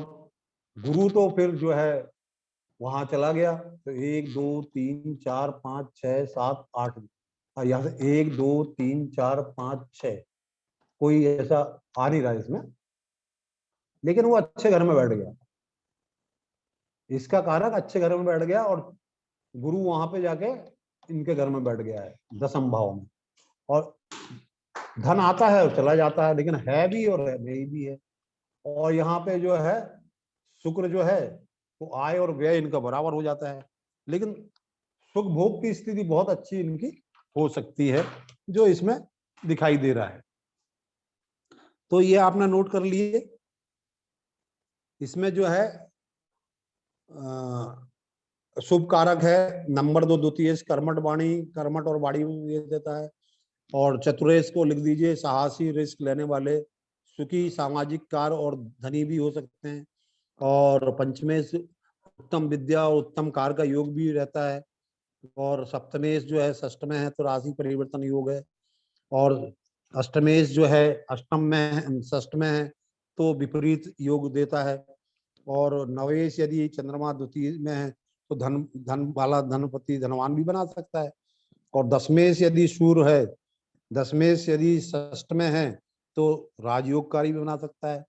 गुरु तो फिर जो है वहां चला गया, तो 1 2 3 4 5 6 7 8, यहाँ से 1 2 3 4 5 6, कोई ऐसा आ नहीं रहा इसमें, लेकिन वो अच्छे घर में बैठ गया, इसका कारक अच्छे घर में बैठ गया, और गुरु वहां पे जाके इनके घर में बैठ गया है दशम भाव में। और धन आता है और चला जाता है, लेकिन है भी और नहीं भी है। और यहाँ पे जो है शुक्र जो है वो आय और व्यय इनका बराबर हो जाता है, लेकिन सुख भोग की स्थिति बहुत अच्छी इनकी हो सकती है, जो इसमें दिखाई दे रहा है। तो ये आपने नोट कर लिए। इसमें जो है शुभ कारक है नंबर 2 द्वितीय कर्मठ वाणी, कर्मठ और वाणी ये देता है। और चतुरेश को लिख दीजिए, साहसी, रिस्क लेने वाले, सुखी, सामाजिक कार्य और धनी भी हो सकते हैं। और पंचमेश उत्तम विद्या और उत्तम कार्य का योग भी रहता है। और सप्तमेश जो है षष्ठ में है तो राशि परिवर्तन योग है। और अष्टमेश जो है अष्टम में षष्ठ में है तो विपरीत योग देता है। और नवेश यदि चंद्रमा द्वितीय में है तो धन वाला धनपति धनवान भी बना सकता है। और दशमेश यदि सूर्य है, दशमेश यदि षष्ठ में है तो राजयोगकारी भी बना सकता है।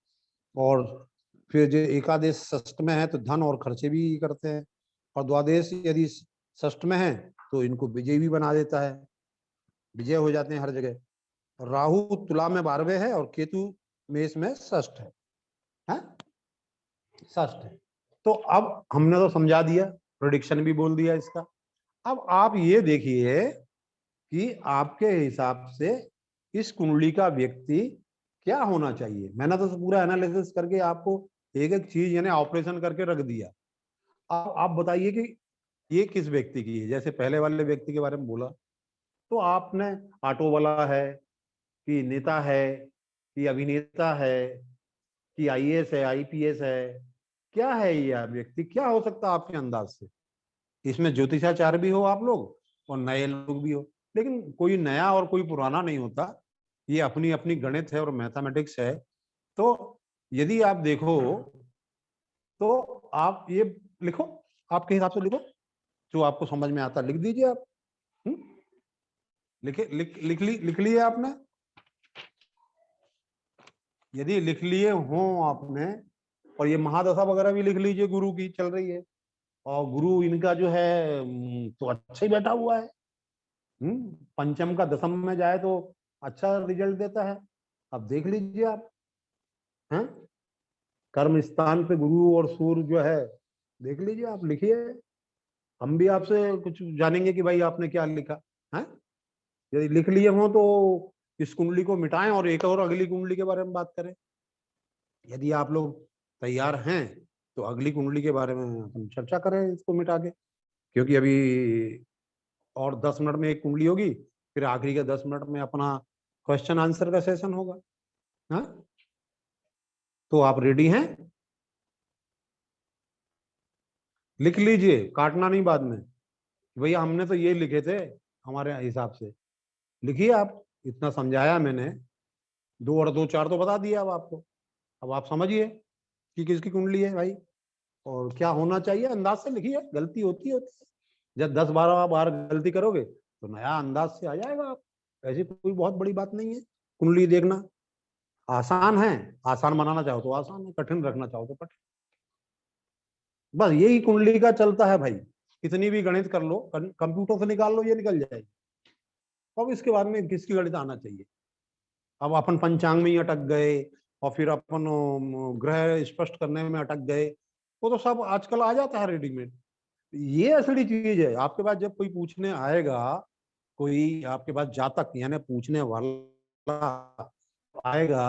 और फिर जो एकादश षष्ठ में है तो धन और खर्चे भी करते हैं। और द्वादश यदि षष्ठ में है तो इनको विजय भी बना देता है, विजय हो जाते हैं हर जगह। राहु तुला में 12वें है और केतु मेष में षष्ठ है, षष्ठ है। तो अब हमने तो समझा दिया, प्रेडिक्शन भी बोल दिया इसका। अब आप ये देखिए कि आपके हिसाब से इस कुंडली का व्यक्ति क्या होना चाहिए। मैंने तो पूरा एनालिसिस करके आपको एक एक चीज यानी ऑपरेशन करके रख दिया। अब आप बताइए कि ये किस व्यक्ति की है। जैसे पहले वाले व्यक्ति के बारे में बोला तो आपने ऑटो वाला है कि नेता है कि अभिनेता है कि आईएएस है आईपीएस है, क्या है ये व्यक्ति, क्या हो सकता है आपके अंदाज से। इसमें ज्योतिषाचार्य भी हो आप लोग और नए लोग भी हो, लेकिन कोई नया और कोई पुराना नहीं होता, ये अपनी अपनी गणित है और मैथमेटिक्स है। तो यदि आप देखो तो आप ये लिखो, आपके हिसाब से लिखो, जो आपको समझ में आता लिख दीजिए आप। लिख लिए आपने। यदि लिख लिए हो आपने, और ये महादशा वगैरह भी लिख लीजिए, गुरु की चल रही है और गुरु इनका जो है तो अच्छा ही बैठा हुआ है। पंचम का दशम में जाए तो अच्छा रिजल्ट देता है। अब देख लीजिए आप, हैं कर्म स्थान पे गुरु और सूर्य जो है, देख लीजिए आप, लिखिए। हम भी आपसे कुछ जानेंगे कि भाई आपने क्या लिखा है। यदि लिख लिए हो तो इस कुंडली को मिटाएं और एक और अगली कुंडली के बारे में बात करें। यदि आप लोग तैयार हैं तो अगली कुंडली के बारे में हम चर्चा करें इसको मिटा के, क्योंकि अभी और 10 मिनट में एक कुंडली होगी, फिर आखिरी के 10 मिनट में अपना क्वेश्चन आंसर का सेशन होगा। हाँ, तो आप रेडी हैं? लिख लीजिए, काटना नहीं बाद में। भैया हमने तो ये लिखे थे हमारे हिसाब से। लिखिए आप, इतना समझाया मैंने, 2 और 2 4 तो बता दिया अब आपको। अब आप समझिए कि किसकी कुंडली है भाई, और क्या होना चाहिए। अंदाज से लिखिए, गलती होती है। जब 10 12 बार गलती करोगे तो नया अंदाज से आ जाएगा आप। ऐसी कोई बहुत बड़ी बात नहीं है कुंडली देखना। आसान है, आसान बनाना चाहो तो आसान है, कठिन रखना चाहो तो कठिन। बस यही कुंडली का चलता है भाई। कितनी भी गणित कर लो, कंप्यूटर से निकाल लो, ये निकल जाएगी। अब इसके बाद में किसकी गणित आना चाहिए। अब अपन पंचांग में ही अटक गए, और फिर अपन ग्रह स्पष्ट करने में अटक गए। वो तो सब आजकल आ जाता है रेडीमेड। ये असली चीज है। आपके पास जब कोई पूछने आएगा, कोई आपके पास जातक यानी पूछने वाला आएगा,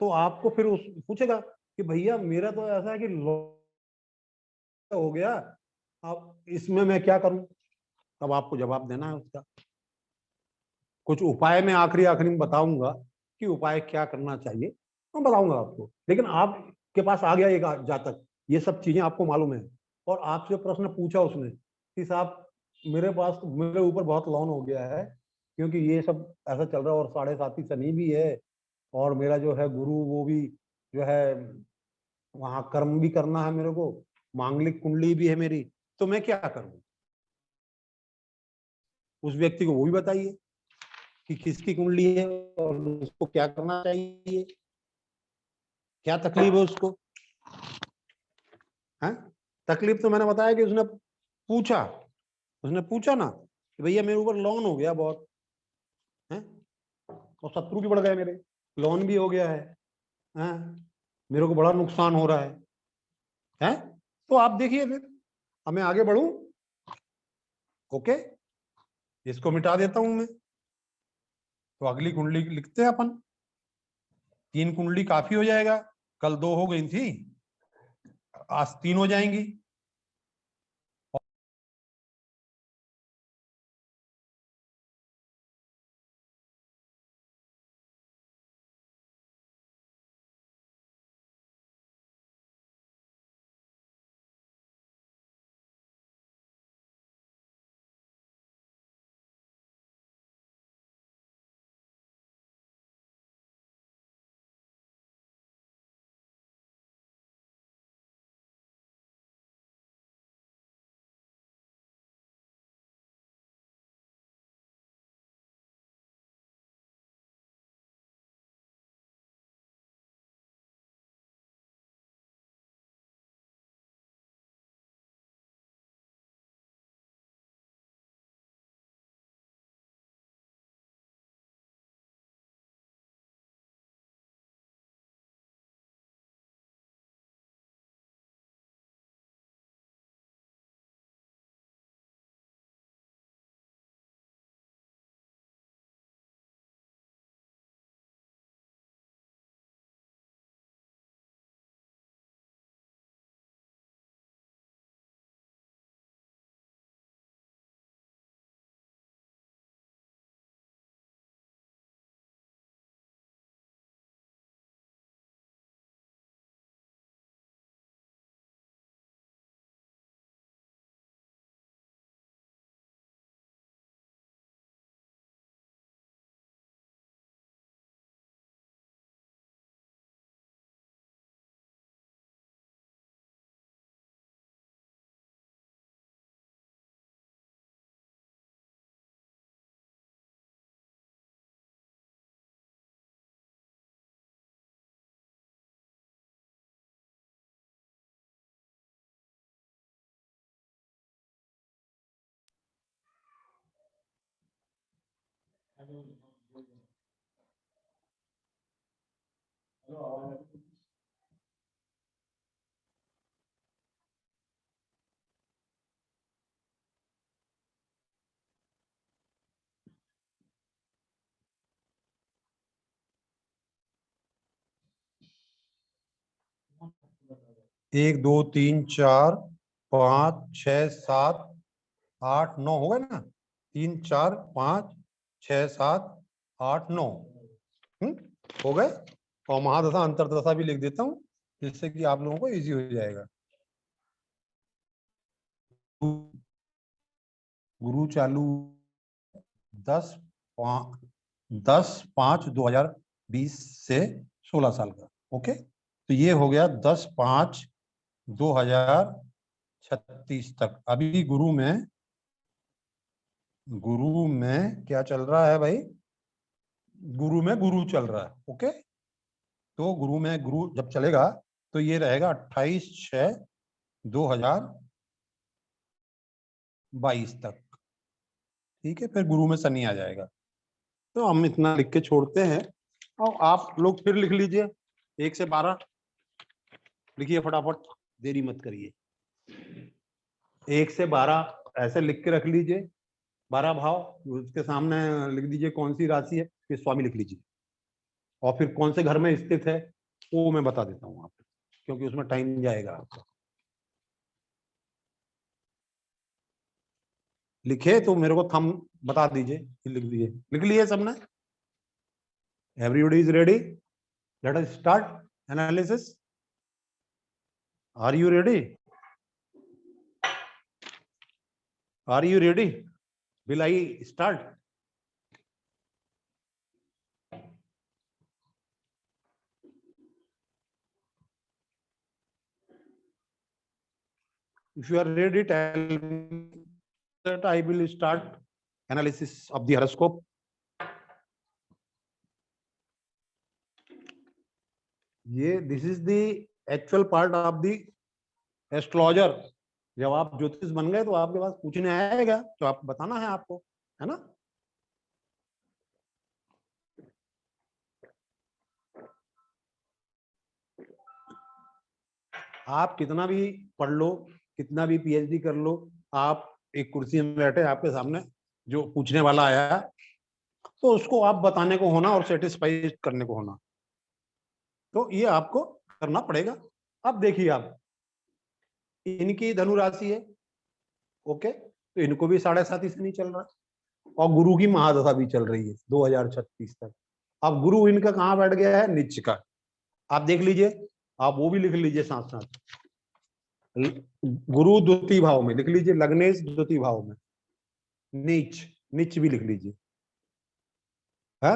तो आपको फिर उस पूछेगा कि भैया मेरा तो ऐसा है कि हो गया, अब इसमें मैं क्या करूं। तब आपको जवाब देना है उसका। कुछ उपाय मैं आखिरी आखिरी में बताऊंगा कि उपाय क्या करना चाहिए, मैं बताऊंगा आपको। लेकिन आपके पास आ गया एक जातक, ये सब चीजें आपको मालूम है, और आपसे प्रश्न पूछा उसने कि साहब मेरे पास मेरे ऊपर बहुत लॉन हो गया है, क्योंकि ये सब ऐसा चल रहा है, और 7.5 शनि भी है, और मेरा जो है गुरु वो भी जो है, वहां कर्म भी करना है मेरे को, मांगलिक कुंडली भी है मेरी, तो मैं क्या करूं। उस व्यक्ति को वो भी बताइए कि किसकी कुंडली है और उसको क्या करना चाहिए, क्या तकलीफ है उसको। है, तकलीफ तो मैंने बताया कि पूछा उसने पूछा ना कि भैया मेरे ऊपर लोन हो गया बहुत है, और शत्रु भी बढ़ गए मेरे, लोन भी हो गया है, मेरे को बड़ा नुकसान हो रहा है। तो आप देखिए फिर, अब मैं आगे बढ़ूं। ओके, इसको मिटा देता हूं मैं। तो अगली कुंडली लिखते हैं अपन। 3 कुंडली काफी हो जाएगा, कल 2 हो गई थी, आज 3 हो जाएंगी। 1 2 3 4 5 6 7 8 9 हो गए ना, 3 4 5 6 7 8 9 हो गए। और महादशा अंतरदशा भी लिख देता हूँ जिससे कि आप लोगों को इजी हो जाएगा। गुरु चालू 10/5/2020 से 16 साल का। ओके, तो ये हो गया 10/5/2036 तक। अभी गुरु में क्या चल रहा है भाई? गुरु में गुरु चल रहा है। ओके, तो गुरु में गुरु जब चलेगा तो ये रहेगा 28/6/2022 तक। ठीक है, फिर गुरु में शनि आ जाएगा। तो हम इतना लिख के छोड़ते हैं और आप लोग फिर लिख लीजिए 1 से 12 लिखिए फटाफट, देरी मत करिए। 1 से 12 ऐसे लिख के रख लीजिए, 12 भाव, उसके सामने लिख दीजिए कौन सी राशि है, फिर स्वामी लिख लीजिए, और फिर कौन से घर में स्थित है वो मैं बता देता हूँ आपको, क्योंकि उसमें टाइम जाएगा आपका। लिखे तो मेरे को थम बता दीजिए, लिख दीजिए। लिख लिए सबने? Everybody is ready? Let us start analysis. Are you ready? Are you ready? Will I start? If you are ready, tell me that I will start analysis of the horoscope. ये this is the actual part of the astrologer. जब आप ज्योतिष बन गए तो आपके पास पूछने आएगा तो आप बताना है आपको, है ना? आप कितना भी पढ़ लो, कितना भी पीएचडी कर लो, आप एक कुर्सी में बैठे, आपके सामने जो पूछने वाला आया तो उसको आप बताने को होना और सेटिस्फाई करने को होना, तो ये आपको करना पड़ेगा। अब देखिए, आप इनकी धनु राशि है। ओके, तो इनको भी 7.5 शनि चल रहा है और गुरु की महादशा भी चल रही है 2036 तक। अब गुरु इनका कहाँ बैठ गया है? नीच का। आप देख लीजिए, आप वो भी लिख लीजिए साथ साथ। गुरु द्वितीय भाव में लिख लीजिए, लग्नेश द्वितीय भाव में, नीच, नीच भी लिख लीजिए। है,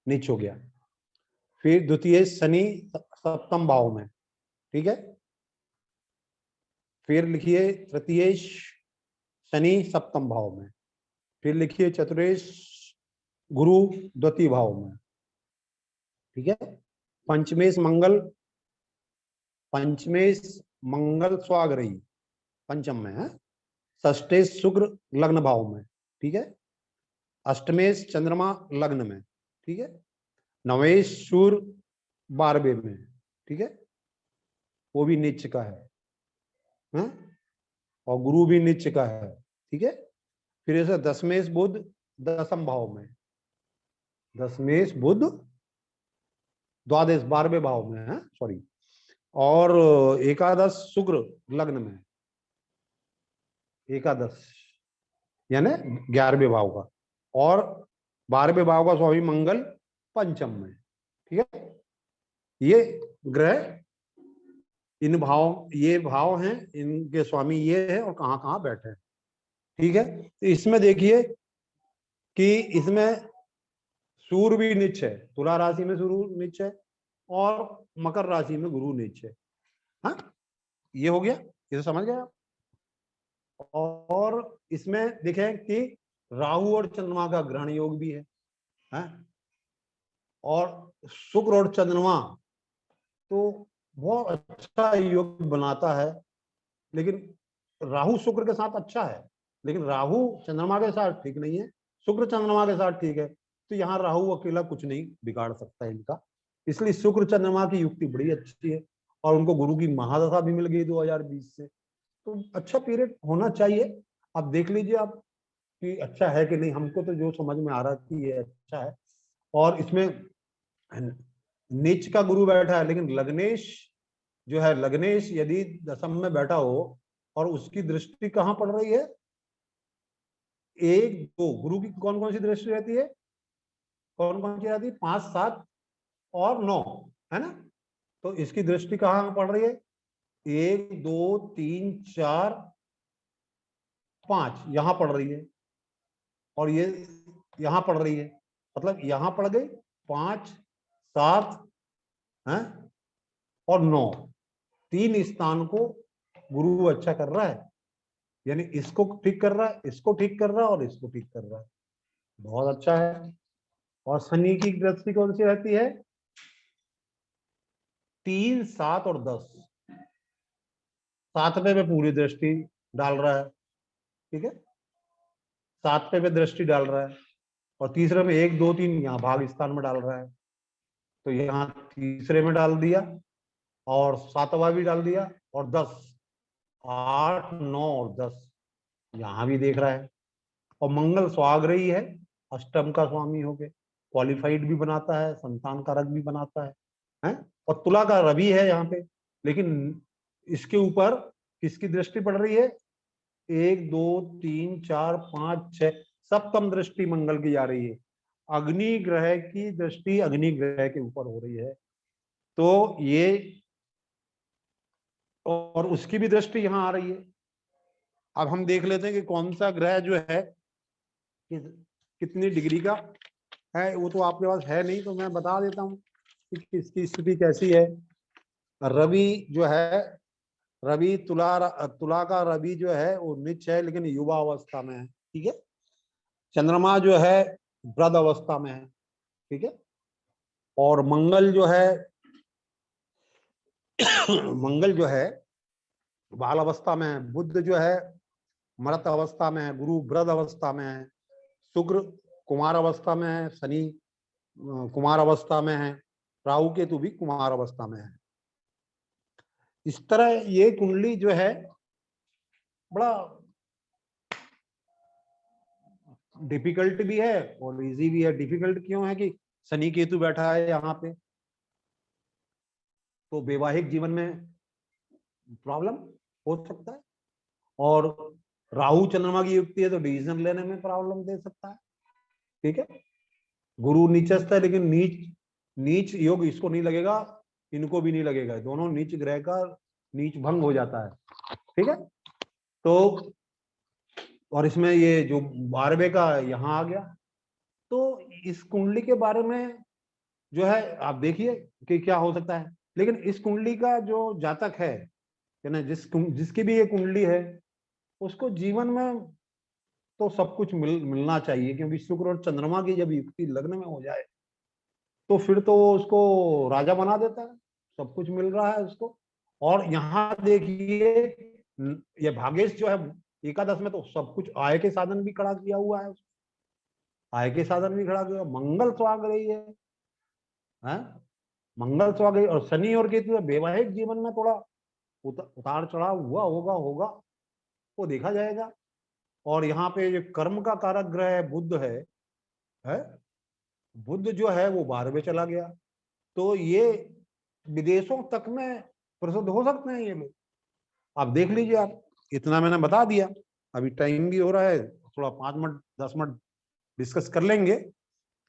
नीच हो गया। फिर द्वितीय शनि सप्तम भाव में, ठीक है। फिर लिखिए तृतीय शनि सप्तम भाव में। फिर लिखिए चतुर्थ गुरु द्वितीय भाव में, ठीक है। पंचमेश मंगल स्वाग्रही पंचम में है। षष्ठेश शुक्र लग्न भाव में, ठीक है। अष्टमेश चंद्रमा लग्न में, ठीक है। नवेश सूर्य 12वें में, ठीक है, वो भी नीच का है, और गुरु भी नीच का है, ठीक है। फिर ऐसे दशमेश बुध दसम भाव में, दशमेश बुध द्वादश 12वें भाव में है, सॉरी। और एकादश शुक्र लग्न में, एकादश यानी 11वें भाव का, और 12वें भाव का स्वामी मंगल पंचम में, ठीक है। ये ग्रह इन भाव, ये भाव हैं, इनके स्वामी ये है और कहाँ कहाँ बैठे हैं, ठीक है। तो इसमें देखिए कि इसमें सूर्य भी नीच है, तुला राशि में सूर्य नीच है और मकर राशि में गुरु नीच है। हाँ, ये हो गया, इसे समझ गए आप। और इसमें देखें कि राहु और चंद्रमा का ग्रहण योग भी है? और शुक्र और चंद्रमा तो बहुत अच्छा योग बनाता है, लेकिन राहु शुक्र के साथ अच्छा है, लेकिन राहु चंद्रमा के साथ ठीक नहीं है, शुक्र चंद्रमा के साथ ठीक है। तो यहाँ राहु अकेला कुछ नहीं बिगाड़ सकता है इनका, इसलिए शुक्र चंद्रमा की युक्ति बड़ी अच्छी है और उनको गुरु की महादशा भी मिल गई 2020 से, तो अच्छा पीरियड होना चाहिए। अब देख लीजिए आप कि अच्छा है कि नहीं। हमको तो जो समझ में आ रहा है कि ये अच्छा है। और इसमें नीच का गुरु बैठा है, लेकिन लग्नेश जो है लग्नेश यदि दशम में बैठा हो और उसकी दृष्टि कहाँ पड़ रही है, 1 2, गुरु की कौन कौन सी दृष्टि रहती है, कौन कौन सी रहती है, 5 7 और 9, है ना। तो इसकी दृष्टि कहाँ पड़ रही है, 1 2 3 4 5 यहां पड़ रही है, और ये यहां पड़ रही है, मतलब यहां पड़ गई 5 7 है और 9, 3 स्थान को गुरु अच्छा कर रहा है, यानी इसको ठीक कर रहा है, इसको ठीक कर रहा है और इसको ठीक कर रहा है, बहुत अच्छा है। और शनि की दृष्टि कौन सी रहती है, 3 7 और 10, 7वें पे पूरी दृष्टि डाल रहा है, ठीक है, 7वें पे दृष्टि डाल रहा है, और तीसरे में 1 2 3 यहाँ भाग स्थान में डाल रहा है, तो यहाँ तीसरे में डाल दिया, और 7वां भी डाल दिया, और 10 8 9 और 10 यहाँ भी देख रहा है। और मंगल स्वाग्रही है, अष्टम का स्वामी हो गए, क्वालिफाइड भी बनाता है, संतान कारक भी बनाता है? और तुला का रवि है यहाँ पे, लेकिन इसके ऊपर किसकी दृष्टि पड़ रही है, 1 2 3 4 5 6 सप्तम दृष्टि मंगल की जा रही है, अग्नि ग्रह की दृष्टि अग्नि ग्रह के ऊपर हो रही है, तो ये, और उसकी भी दृष्टि यहाँ आ रही है। अब हम देख लेते हैं कि कौन सा ग्रह जो है कितनी डिग्री का है, वो तो आपके पास है नहीं, तो मैं बता देता हूँ कि किसकी स्थिति कैसी है। रवि जो है, रवि तुला का रवि जो है वो नीच है, लेकिन युवा अवस्था में है, ठीक है। चंद्रमा जो है वृद्ध अवस्था में है, ठीक है। और मंगल जो है मंगल जो है बाल अवस्था में है, बुध जो है मृत अवस्था में है, गुरु वृद्ध अवस्था में है, शुक्र कुमार अवस्था में है, शनि कुमार अवस्था में है, राहु केतु भी कुमार अवस्था में है। इस तरह ये कुंडली जो है बड़ा डिफिकल्ट भी है और इजी भी है। डिफिकल्ट क्यों है कि शनि केतु बैठा है यहाँ पे, तो वैवाहिक जीवन में प्रॉब्लम हो सकता है, और राहु चंद्रमा की युक्ति है तो डिसीजन लेने में प्रॉब्लम दे सकता है, ठीक है। गुरु नीचस्थ है, लेकिन नीच नीच योग इसको नहीं लगेगा, इनको भी नहीं लगेगा, दोनों नीच ग्रह का नीच भंग हो जाता है, ठीक है। तो और इसमें ये जो 12वें का यहाँ आ गया, तो इस कुंडली के बारे में जो है आप देखिए कि क्या हो सकता है। लेकिन इस कुंडली का जो जातक है ना, जिसकी भी ये कुंडली है, उसको जीवन में तो सब कुछ मिलना चाहिए, क्योंकि शुक्र और चंद्रमा की जब युक्ति लग्न में हो जाए तो फिर तो वो उसको राजा बना देता है, सब कुछ मिल रहा है उसको। और यहाँ देखिए ये भागेश जो है एकादश में तो सब कुछ आय के साधन भी खड़ा किया हुआ है, आय के साधन भी खड़ा किया, मंगल स्वाग रही है? मंगल स्वाग रही, और शनि और केतु वैवाहिक जीवन में थोड़ा उतार चढ़ाव हुआ होगा होगा वो देखा जाएगा। और यहाँ पे जो कर्म का कारक ग्रह है बुध है? बुध जो है वो 12वें चला गया, तो ये विदेशों तक में प्रसिद्ध हो सकते हैं ये लोग। आप देख लीजिए, आप इतना मैंने बता दिया, अभी टाइम भी हो रहा है, थोड़ा 5 मिनट 10 मिनट डिस्कस कर लेंगे,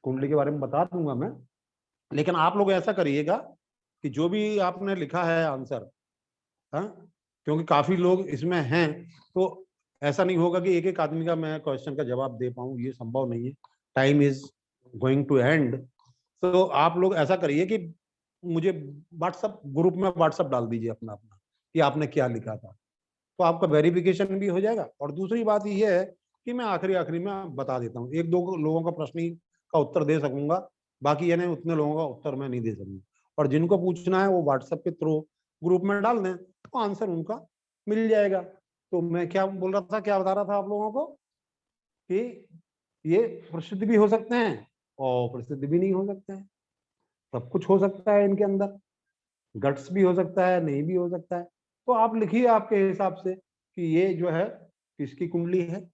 कुंडली के बारे में बता दूंगा मैं। लेकिन आप लोग ऐसा करिएगा कि जो भी आपने लिखा है आंसर, हाँ, क्योंकि काफी लोग इसमें हैं, तो ऐसा नहीं होगा कि एक एक आदमी का मैं क्वेश्चन का जवाब दे पाऊं, ये संभव नहीं है, time is going to end. तो आप लोग ऐसा करिए कि मुझे व्हाट्सएप ग्रुप में व्हाट्सएप डाल दीजिए अपना अपना कि आपने क्या लिखा था, तो आपका वेरिफिकेशन भी हो जाएगा। और दूसरी बात यह है कि मैं आखिरी आखिरी में बता देता हूँ, एक दो लोगों का प्रश्न ही का उत्तर दे सकूंगा, बाकी यानी उतने लोगों का उत्तर मैं नहीं दे सकूंगा। और जिनको पूछना है वो व्हाट्सएप के थ्रू ग्रुप में डाल दें तो आंसर उनका मिल जाएगा। तो मैं क्या बोल रहा था, क्या बता रहा था आप लोगों को कि ये प्रसिद्ध भी हो सकते हैं और प्रसिद्ध भी नहीं हो सकते हैं, सब कुछ हो सकता है इनके अंदर, गट्स भी हो सकता है, नहीं भी हो सकता है। तो आप लिखिए आपके हिसाब से कि ये जो है किसकी कुंडली है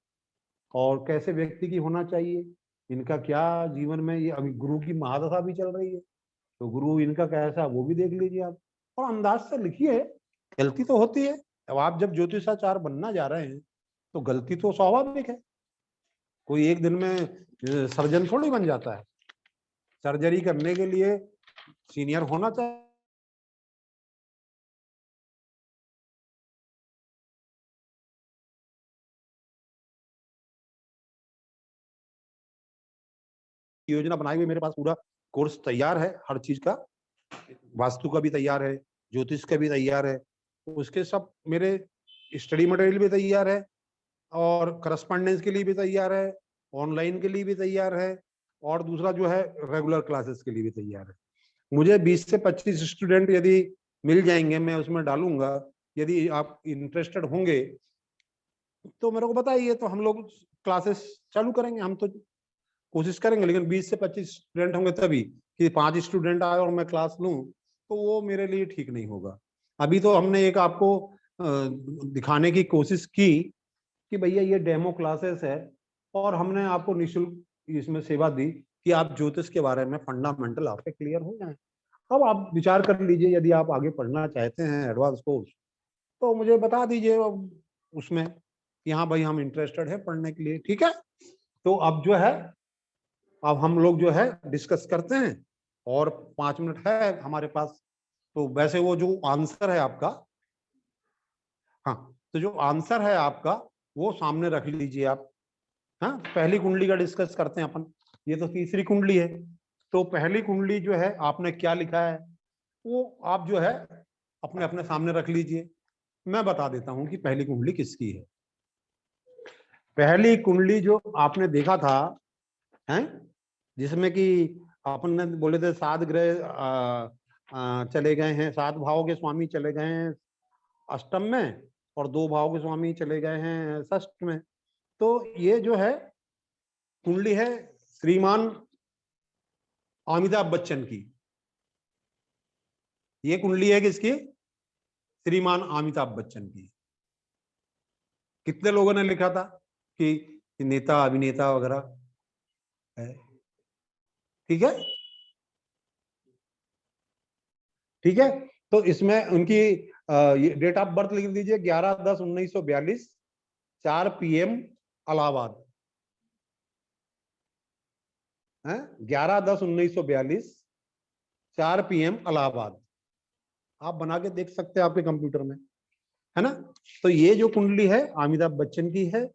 और कैसे व्यक्ति की होना चाहिए, इनका क्या जीवन में, ये अभी गुरु की महादशा भी चल रही है, तो गुरु इनका कैसा वो भी देख लीजिए आप। और अंदाज से लिखिए, गलती तो होती है। अब आप जब ज्योतिषाचार्य बनना जा रहे हैं तो गलती तो स्वाभाविक है। कोई एक दिन में सर्जन थोड़ी बन जाता है। सर्जरी करने के लिए सीनियर होना चाहिए। योजना बनाई हुई, मेरे पास पूरा कोर्स तैयार है, हर चीज का, वास्तु का भी तैयार है, ज्योतिष का भी तैयार है, उसके सब मेरे स्टडी मटेरियल भी तैयार है, और करस्पॉन्डेंस के लिए भी तैयार है, ऑनलाइन के लिए भी तैयार है, और दूसरा जो है रेगुलर क्लासेस के लिए भी तैयार है। मुझे 20 से 25 स्टूडेंट यदि मिल जाएंगे, मैं उसमें डालूंगा। यदि आप इंटरेस्टेड होंगे तो मेरे को बताइए, तो हम लोग क्लासेस चालू करेंगे। हम तो कोशिश करेंगे, लेकिन 20 से 25 स्टूडेंट होंगे तभी। कि 5 स्टूडेंट आए और मैं क्लास लूं तो वो मेरे लिए ठीक नहीं होगा। अभी तो हमने एक आपको दिखाने की कोशिश की कि भैया ये डेमो क्लासेस है, और हमने आपको निःशुल्क इसमें सेवा दी कि आप ज्योतिष के बारे में फंडामेंटल आपके क्लियर हो जाए। अब आप विचार कर लीजिए, यदि आप आगे पढ़ना चाहते हैं एडवांस कोर्स, तो मुझे बता दीजिए उसमें कि हाँ भाई हम इंटरेस्टेड है पढ़ने के लिए। ठीक है, तो अब जो है, अब हम लोग जो है डिस्कस करते हैं, और 5 मिनट है हमारे पास। तो वैसे वो जो आंसर है आपका, हाँ, तो जो आंसर है आपका वो सामने रख लीजिए आप। हाँ, पहली कुंडली का डिस्कस करते हैं अपन। ये तो तीसरी कुंडली है। तो पहली कुंडली जो है आपने क्या लिखा है वो आप जो है अपने अपने सामने रख लीजिए। मैं बता देता हूं कि पहली कुंडली किसकी है। पहली कुंडली जो आपने देखा था, हैं, जिसमें कि अपन ने बोले थे 7 ग्रह चले गए हैं, 7 भावों के स्वामी चले गए हैं अष्टम में, और 2 भावों के स्वामी चले गए हैं षष्ठ में। तो ये जो है कुंडली है श्रीमान अमिताभ बच्चन की। ये कुंडली है किसकी? श्रीमान अमिताभ बच्चन की। कितने लोगों ने लिखा था कि नेता अभिनेता वगैरह है? ठीक है, ठीक है। तो इसमें उनकी डेट ऑफ बर्थ लिख दीजिए 11/10/1942, 4 PM इलाहाबाद है। 11/10/1942, 4 PM इलाहाबाद। आप बना के देख सकते हैं आपके कंप्यूटर में, है ना। तो ये जो कुंडली है अमिताभ बच्चन की है,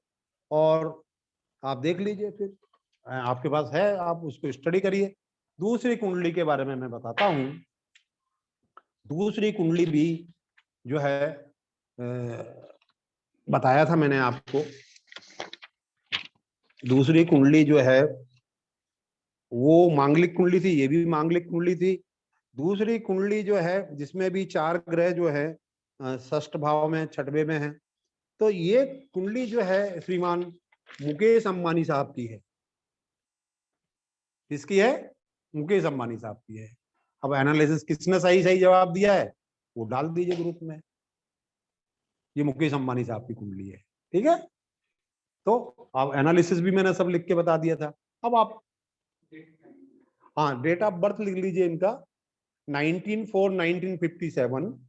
और आप देख लीजिए फिर, आपके पास है, आप उसको स्टडी करिए। दूसरी कुंडली के बारे में मैं बताता हूं। दूसरी कुंडली भी जो है बताया था मैंने आपको। दूसरी कुंडली जो है वो मांगलिक कुंडली थी, ये भी मांगलिक कुंडली थी। दूसरी कुंडली जो है जिसमें भी 4 ग्रह जो है षष्ठ भाव में, छठवें में है। तो ये कुंडली जो है श्रीमान मुकेश अंबानी साहब की है। किसकी है? मुकेश अंबानी साहब की है। अब एनालिसिस किसने सही सही जवाब दिया है वो डाल दीजिए ग्रुप में। ये मुकेश अंबानी साहब की कुंडली है। ठीक है, तो अब एनालिसिस भी मैंने सब लिख के बता दिया था। अब आप, हाँ, डेट ऑफ बर्थ लिख लीजिए इनका 19/4/1957,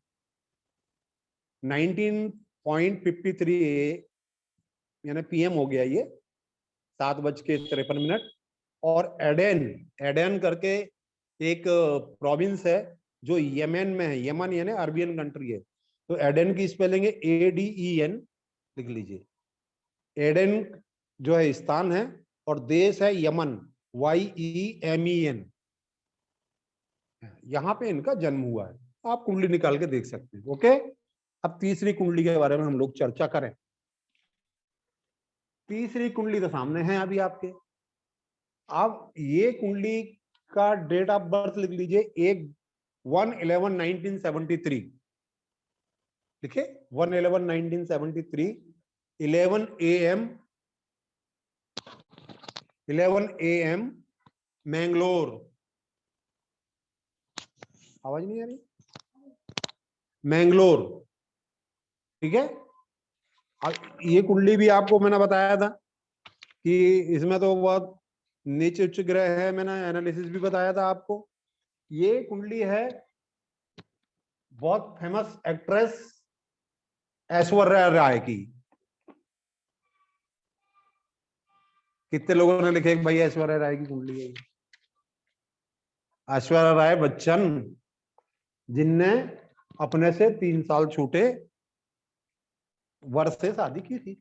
19.53 यानी PM हो गया ये, 7:53। और एडेन, एडेन करके एक प्रोविंस है जो यमन में है। यमन यानी अरबियन कंट्री है। तो एडेन की स्पेलिंग है ADEN, लिख लीजिए। एडेन जो है स्थान है, और देश है यमन, YEMEN। यहाँ पे इनका जन्म हुआ है। आप कुंडली निकाल के देख सकते हैं। ओके, अब तीसरी कुंडली के बारे में हम लोग चर्चा करें। तीसरी कुंडली तो सामने है अभी आपके। अब ये कुंडली का डेट ऑफ बर्थ लिख लीजिए 1/11/1973। लिखे 1/11/1973, 11 AM मैंगलोर। आवाज नहीं आ रही? मैंगलोर। ठीक है, ये कुंडली भी आपको मैंने बताया था कि इसमें तो बहुत नीच उच्च ग्रह है। मैंने एनालिसिस भी बताया था आपको। ये कुंडली है बहुत फेमस एक्ट्रेस ऐश्वर्या राय की। कितने लोगों ने लिखे कि भाई ऐश्वर्या राय की कुंडली है? ऐश्वर्या राय बच्चन, जिनने अपने से 3 साल छोटे वर से शादी की थी।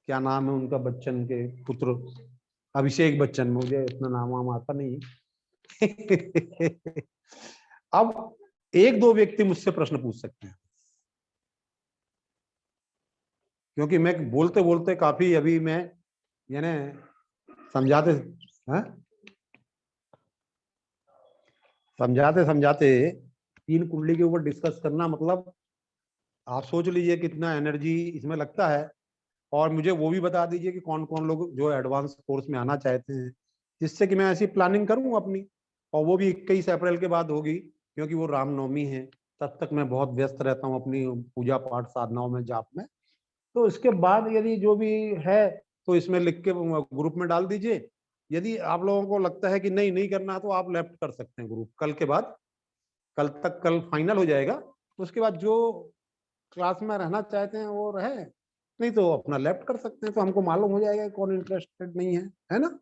क्या नाम है उनका, बच्चन के पुत्र? अभिषेक बच्चन। मुझे इतना नाम वाम आता नहीं। अब एक दो व्यक्ति मुझसे प्रश्न पूछ सकते हैं, क्योंकि मैं बोलते बोलते काफी अभी मैं यानी समझाते समझाते समझाते 3 कुंडली के ऊपर डिस्कस करना, मतलब आप सोच लीजिए कितना एनर्जी इसमें लगता है। और मुझे वो भी बता दीजिए कि कौन कौन लोग जो एडवांस कोर्स में आना चाहते हैं, जिससे कि मैं ऐसी प्लानिंग करूं अपनी। और वो भी 21 अप्रैल के बाद होगी, क्योंकि वो रामनवमी है। तब तक मैं बहुत व्यस्त रहता हूं अपनी पूजा पाठ साधनाओं में, जाप में। तो इसके बाद यदि जो भी है तो इसमें लिख के ग्रुप में डाल दीजिए। यदि आप लोगों को लगता है कि नहीं नहीं करना है, तो आप लेफ्ट कर सकते हैं ग्रुप कल के बाद। कल तक, कल फाइनल हो जाएगा। उसके बाद जो क्लास में रहना चाहते हैं वो रहे, नहीं तो अपना लेफ्ट कर सकते हैं। तो हमको मालूम हो जाएगा कौन इंटरेस्टेड नहीं है ना।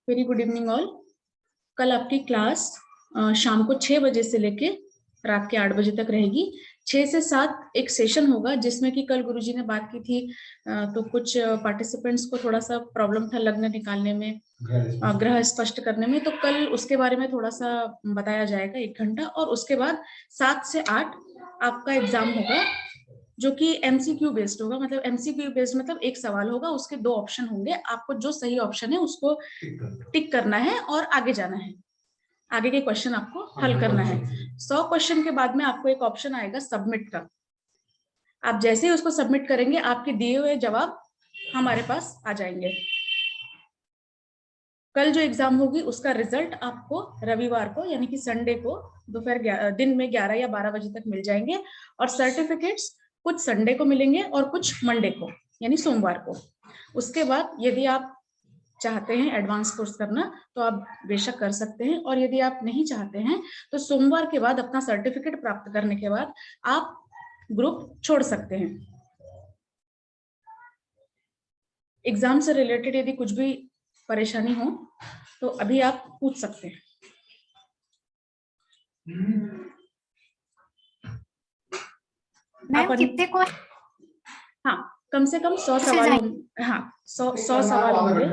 Very good evening all. कल आपकी क्लास शाम को 6 बजे से लेके रात के 8 बजे तक रहेगी। 6 से 7 एक सेशन होगा, जिसमें कि कल गुरुजी ने बात की थी तो कुछ पार्टिसिपेंट्स को थोड़ा सा प्रॉब्लम था लग्न निकालने में, ग्रह स्पष्ट करने में। तो कल उसके बारे में थोड़ा सा बताया जाएगा 1 घंटा। और उसके बाद 7 से 8 आपका एग्जाम होगा, जो कि एमसीक्यू बेस्ड होगा। मतलब एमसीक्यू बेस्ड मतलब एक सवाल होगा, उसके 2 ऑप्शन होंगे। आपको जो सही ऑप्शन है उसको टिक करना है और आगे जाना है। आगे के क्वेश्चन आपको हल करना है। 100 क्वेश्चन के बाद में आपको एक ऑप्शन आएगा सबमिट का। आप जैसे ही उसको सबमिट करेंगे, आपके दिए हुए जवाब हमारे पास आ जाएंगे। कल जो एग्जाम होगी उसका रिजल्ट आपको रविवार को यानी कि संडे को दोपहर दिन में 11 या 12 बजे तक मिल जाएंगे। और सर्टिफिकेट्स कुछ संडे को मिलेंगे और कुछ मंडे को यानी सोमवार को। उसके बाद यदि आप चाहते हैं एडवांस कोर्स करना तो आप बेशक कर सकते हैं, और यदि आप नहीं चाहते हैं तो सोमवार के बाद अपना सर्टिफिकेट प्राप्त करने के बाद आप ग्रुप छोड़ सकते हैं। एग्जाम से रिलेटेड यदि कुछ भी परेशानी हो तो अभी आप पूछ सकते हैं। मैम कितने को? हाँ, कम से कम 100 सवाल होंगे। हाँ, 100 सवाल होंगे,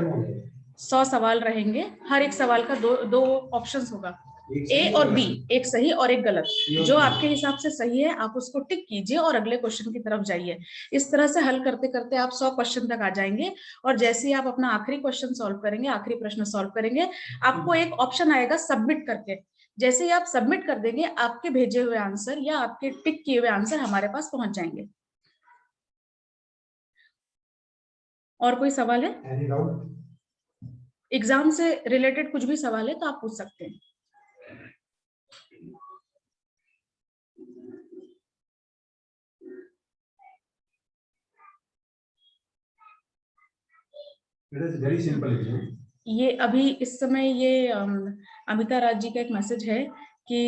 100 सवाल रहेंगे। हर एक सवाल का दो ऑप्शंस होगा, ए और बी, एक सही और एक गलत। जो आपके हिसाब से सही है आप उसको टिक कीजिए और अगले क्वेश्चन की तरफ जाइए। इस तरह से हल करते करते आप 100 क्वेश्चन तक आ जाएंगे। और जैसे ही आप अपना आखिरी क्वेश्चन सॉल्व करेंगे, आखिरी प्रश्न सॉल्व करेंगे, आपको एक ऑप्शन आएगा सबमिट करके। जैसे ही आप सबमिट कर देंगे, आपके भेजे हुए आंसर या आपके टिक किए हुए आंसर हमारे पास पहुंच जाएंगे। और कोई सवाल है? एग्जाम से रिलेटेड कुछ भी सवाल है तो आप पूछ सकते हैं। Very simple. ये अभी इस समय ये अमिता राज जी का एक मैसेज है कि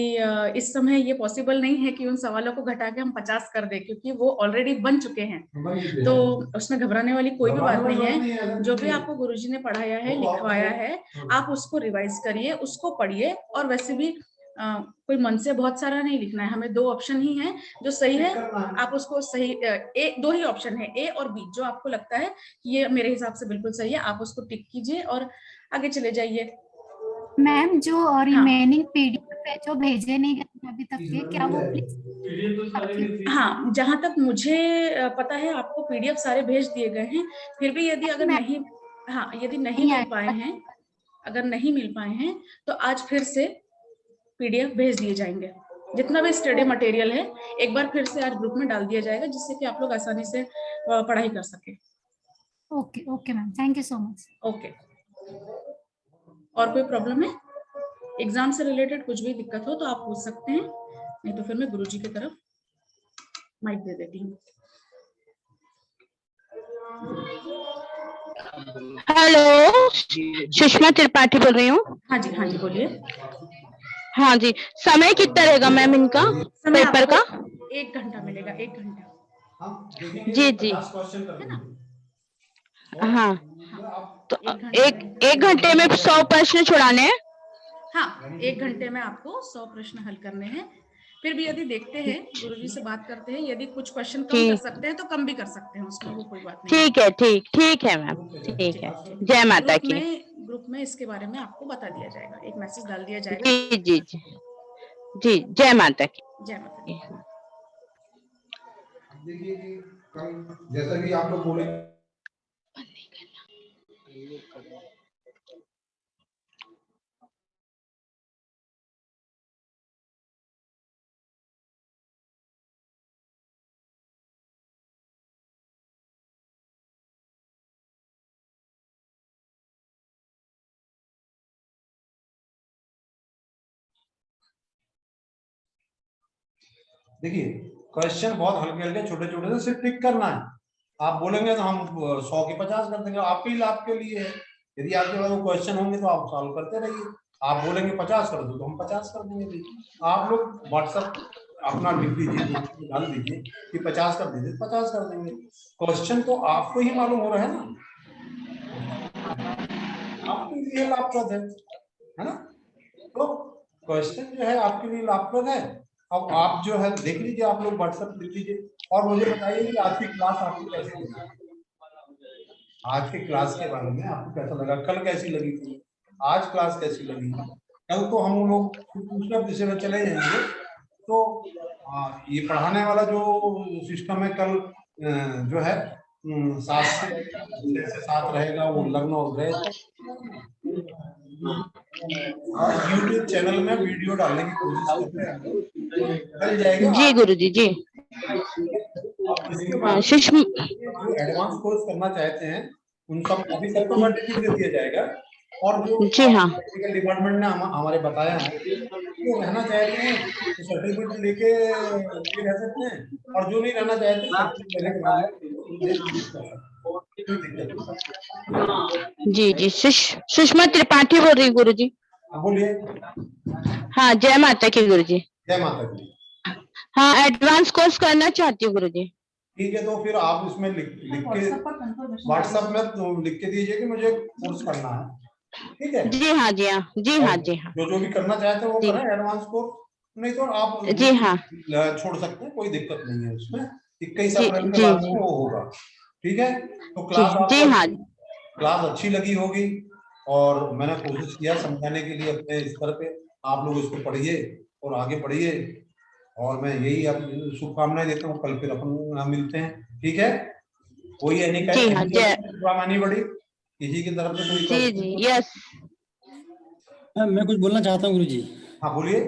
इस समय ये पॉसिबल नहीं है कि उन सवालों को घटा के हम 50 कर दें, क्योंकि वो ऑलरेडी बन चुके हैं। तो उसमें घबराने वाली कोई भी बात नहीं है। जो भी आपको गुरुजी ने पढ़ाया है, लिखवाया है, आप उसको रिवाइज करिए, उसको पढ़िए। और वैसे भी कोई मन से बहुत सारा नहीं लिखना है, हमें 2 ऑप्शन ही है जो सही है। आप उसको सही 2 ही ऑप्शन है, ए और बी। जो आपको लगता है कि ये मेरे हिसाब से बिल्कुल सही है, आप उसको टिक कीजिए और आगे चले जाइए। मैम जो रिमेनिंग पीडीएफ है जो भेजे नहीं गए अभी तक के, क्या वो प्लीज? हाँ, जहां तक मुझे पता है आपको पीडीएफ सारे भेज दिए गए हैं। फिर भी यदि अगर नहीं, हाँ, यदि नहीं मिल पाए हैं, अगर नहीं मिल पाए हैं तो आज फिर से पीडीएफ भेज दिए जाएंगे। जितना भी स्टडी मटेरियल है एक बार फिर से आज ग्रुप में डाल दिया जाएगा, जिससे कि आप लोग आसानी से पढ़ाई कर सके। Okay okay ma'am, thank you so much. Okay, और कोई प्रॉब्लम है? एग्जाम से रिलेटेड कुछ भी दिक्कत हो तो आप पूछ सकते हैं, नहीं तो फिर मैं गुरुजी की तरफ माइक दे देती हूँ। हेलो, सुषमा त्रिपाठी बोल रही हूँ। हाँ जी बोलिए। हाँ जी, समय कितना रहेगा मैम इनका समय पेपर का? 1 घंटा मिलेगा, 1 घंटा। जी जी, है ना? हाँ, तो 1 घंटा एक घंटे में 100 प्रश्न छुड़ाने हैं। हाँ, 1 घंटे में आपको 100 प्रश्न हल करने हैं। फिर भी यदि देखते हैं, गुरुजी से बात करते हैं, यदि कुछ क्वेश्चन कम कर सकते हैं तो कम भी कर सकते हैं, उसमें वो कोई बात नहीं। ठीक है, ठीक है मैम, ठीक है। जय माता की। ग्रुप में इसके बारे में आपको बता दिया जाएगा, एक मैसेज डाल दिया जाएगा। जी जी जी जी, जय माता की। जय माता की। देखिए कि जैसा कि आप लोग बोले, देखिए क्वेश्चन बहुत हल्के हल्के छोटे छोटे से सिर्फ टिक करना है। आप बोलेंगे तो हम 100 के 50 कर देंगे, आपके ही लाभ के लिए है। यदि आपके पास वो क्वेश्चन होंगे तो आप सॉल्व करते रहिए। आप बोलेंगे 50 कर दो तो हम 50 कर देंगे। आप लोग व्हाट्सएप अपना लिख दीजिए, डाल दीजिए कि 50 कर दीजिए, 50 कर देंगे। क्वेश्चन तो आपको ही मालूम हो रहा है ना, आपके लिए लाभप्रद है ना? तो क्वेश्चन जो है आपके लिए लाभप्रद है। अब आप जो है देख लीजिए, आप लोग व्हाट्सएप लिख लीजिए और मुझे बताइए कि आज की क्लास आपको कैसी लगी। आज की क्लास के बारे में आपको कैसा लगा, कल कैसी लगी थी, आज क्लास कैसी लगी। कल तो हम लोग दूसरे विषय में चले जाएंगे, तो ये पढ़ाने वाला जो सिस्टम है कल जो है 7 से 7 रहेगा, वो लग्न और ग्रह। और यूट्यूब चैनल में वीडियो डालने की कोशिश कर रहे हैं, चल जाएगा जी गुरुजी जी। अब इसके बाद जो एडवांस कोर्स करना चाहते हैं उन सब अभी सबको सर्टिफिकेट दे दिया जाएगा। और जो जी हाँ, टेक्निकल डिपार्टमेंट ने हमारे बताया है, जो रहना चाहते हैं तो सर्टिफिकेट लेके भी रह सकते हैं, और जो नहीं रहना चाहते सर्टिफिकेट लेने के बाद कोई दिक्कत नहीं। जी जी, सुषमा त्रिपाठी बोल रही हूँ गुरुजी। बोलिए। हाँ, जय माता की गुरुजी। जय माता की। हाँ, एडवांस कोर्स करना चाहती हूँ गुरुजी। ठीक है, तो फिर आप इसमें लिख के व्हाट्सएप में तो लिख के दीजिए कि मुझे कोर्स करना है। ठीक है जी हाँ, जी हाँ, जी हाँ, जी हाँ, जो भी करना चाहते हैं वो जी करें एडवांस कोर्स, नहीं तो आप जी हाँ, छोड़ सकते हैं, कोई दिक्कत नहीं है उसमें। 21 जी अप्रैल के जी बाद में वो होगा। ठीक है, तो जी क्लास जी आपको हाँ, क्लास अच्छी लगी होगी, और मैंने कोशिश किया समझाने के लिए अपने स्तर पे। आप लोग इसको पढ़िए और आगे बढ़िए, और मैं यही अब शुभकामनाएं देता हूँ। कल फिर अपन मिलते हैं, ठीक है? कोई जी हाँ, जय बड़ी किसी की तरफ से कोई जी जी, यस। मैं कुछ बोलना चाहता हूँ गुरुजी। हाँ बोलिए।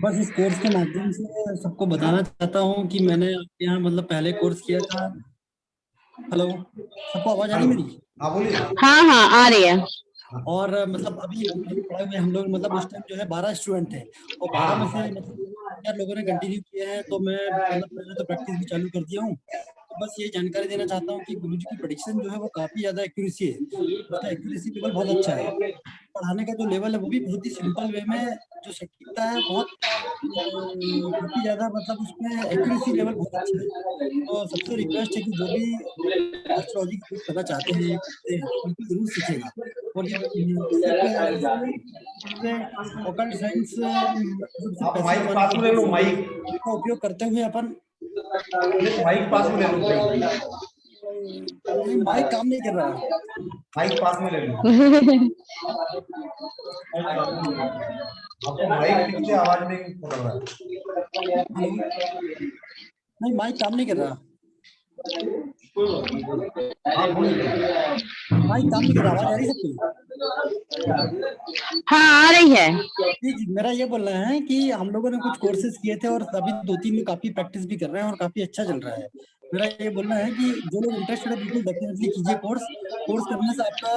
बस इस कोर्स के माध्यम से सबको बताना चाहता हूँ कि मैंने आपके यहाँ मतलब पहले कोर्स किया था। हेलो, सबको आवाज आ रही मेरी? हाँ बोलिए। हाँ हाँ, आ रही है। और मतलब अभी पढ़े हुए हम लोग मतलब उस टाइम जो है 12 स्टूडेंट थे, और 12 में से मतलब 4 लोगों ने कंटिन्यू किया है, तो मैं मतलब मैंने तो प्रैक्टिस भी चालू कर दिया हूँ। तो बस ये जानकारी देना चाहता हूँ कि गुरुजी की प्रेडिक्शन जो है वो काफी ज्यादा एक्यूरेसी है, उसका एक्यूरेसी लेवल बहुत अच्छा है। पढ़ाने का जो लेवल है वो भी बहुत ही सिंपल वे में, जो सटीकता है बहुत काफी ज्यादा, मतलब उसमें एक्यूरेसी लेवल बहुत अच्छा है। तो सबसे रिक्वेस्ट है कि जो भी एस्ट्रोलॉजी की करना चाहते हैं या करते हैं उनको जरूर सीखेगा। और ये सिर्फ ऑकल्ट साइंस सिर्फ आप पैसे माइक कमाने पास के में ले लो, उद्देश्य माइक का उपयोग करते हुए अपन माइक पास में ले लो, नहीं, माइक काम नहीं कर रहा। माइक पास में ले लो। आपको माइक ठीक से आवाज नहीं पकड़ रहा है। हेलो, नहीं माइक काम नहीं कर रहा। हाँ बोलिए। माइक काम नहीं कर रहा, आवाज आ रही सबको? हाँ, आ रही है। जी जी, मेरा ये बोलना है कि हम लोगों ने कुछ कोर्सेज किए थे और अभी 2-3 में काफी प्रैक्टिस भी कर रहे हैं और काफी अच्छा चल रहा है। मेरा ये बोलना है कि जो लोग इंटरेस्टेड है बिल्कुल डेफिनेटली कीजिए कोर्स करने से आपका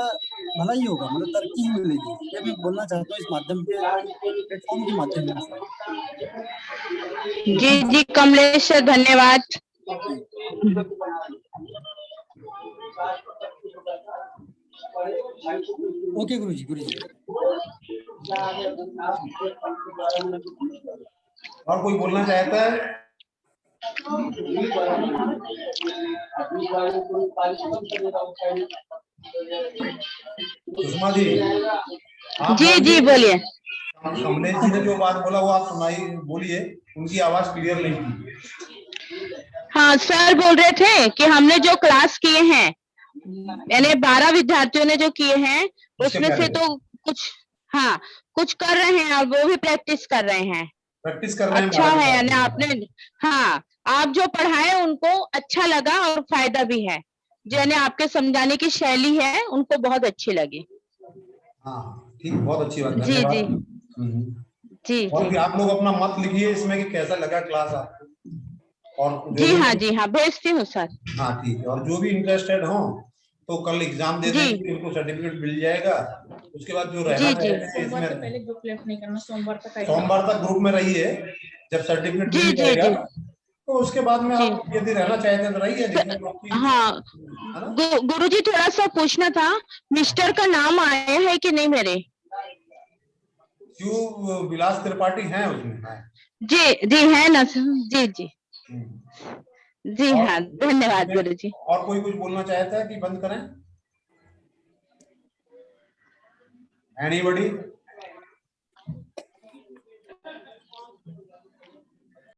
भला ही होगा, मतलब तरक्की ही मिलेगी। ये मैं बोलना चाहता हूँ इस माध्यम के प्लेटफॉर्म के माध्यम से। जी जी कमलेश सर, धन्यवाद। ओके गुरुजी, और कोई बोलना चाहता है? सुषमा जी, जी जी बोलिए। कमलेश जी ने जो बात बोला वो आप सुनाई, बोलिए, उनकी आवाज क्लियर नहीं थी। हाँ सर बोल रहे थे कि हमने जो क्लास किए हैं, यानी 12 विद्यार्थियों ने जो किए हैं उसमें से तो कुछ कर रहे हैं और वो भी प्रैक्टिस कर रहे हैं। अच्छा है, यानी आपने आप जो पढ़ाए उनको अच्छा लगा और फायदा भी है, यानी आपके समझाने की शैली है उनको बहुत अच्छी लगी। हाँ ठीक, बहुत अच्छी बात, जी जी जी और जी भी आप लोग अपना मत लिखिए इसमें कि कैसा लगा क्लास आपको। और जी हाँ भेजती हूँ सर। हाँ ठीक है, और जो भी इंटरेस्टेड हो तो कल एग्जाम दे देंगे, उनको सर्टिफिकेट मिल जाएगा। उसके बाद जो रहना सोमवार से पहले ग्रुप लेफ्ट नहीं करना, सोमवार तक ग्रुप में रहिए। जब सर्टिफिकेट मिल जाएगा तो उसके बाद में आप यदि रहना चाहते हैं तो रहिए। हाँ गुरुजी थोड़ा सा पूछना था, मिस्टर का नाम आया है कि नहीं मेरे? क्यों, विलास त्रिपाठी हैं उसमें? जी जी है ना जी जी जी हाँ, धन्यवाद गुरुजी। और कोई कुछ बोलना चाहता है कि बंद करें? एनीबॉडी?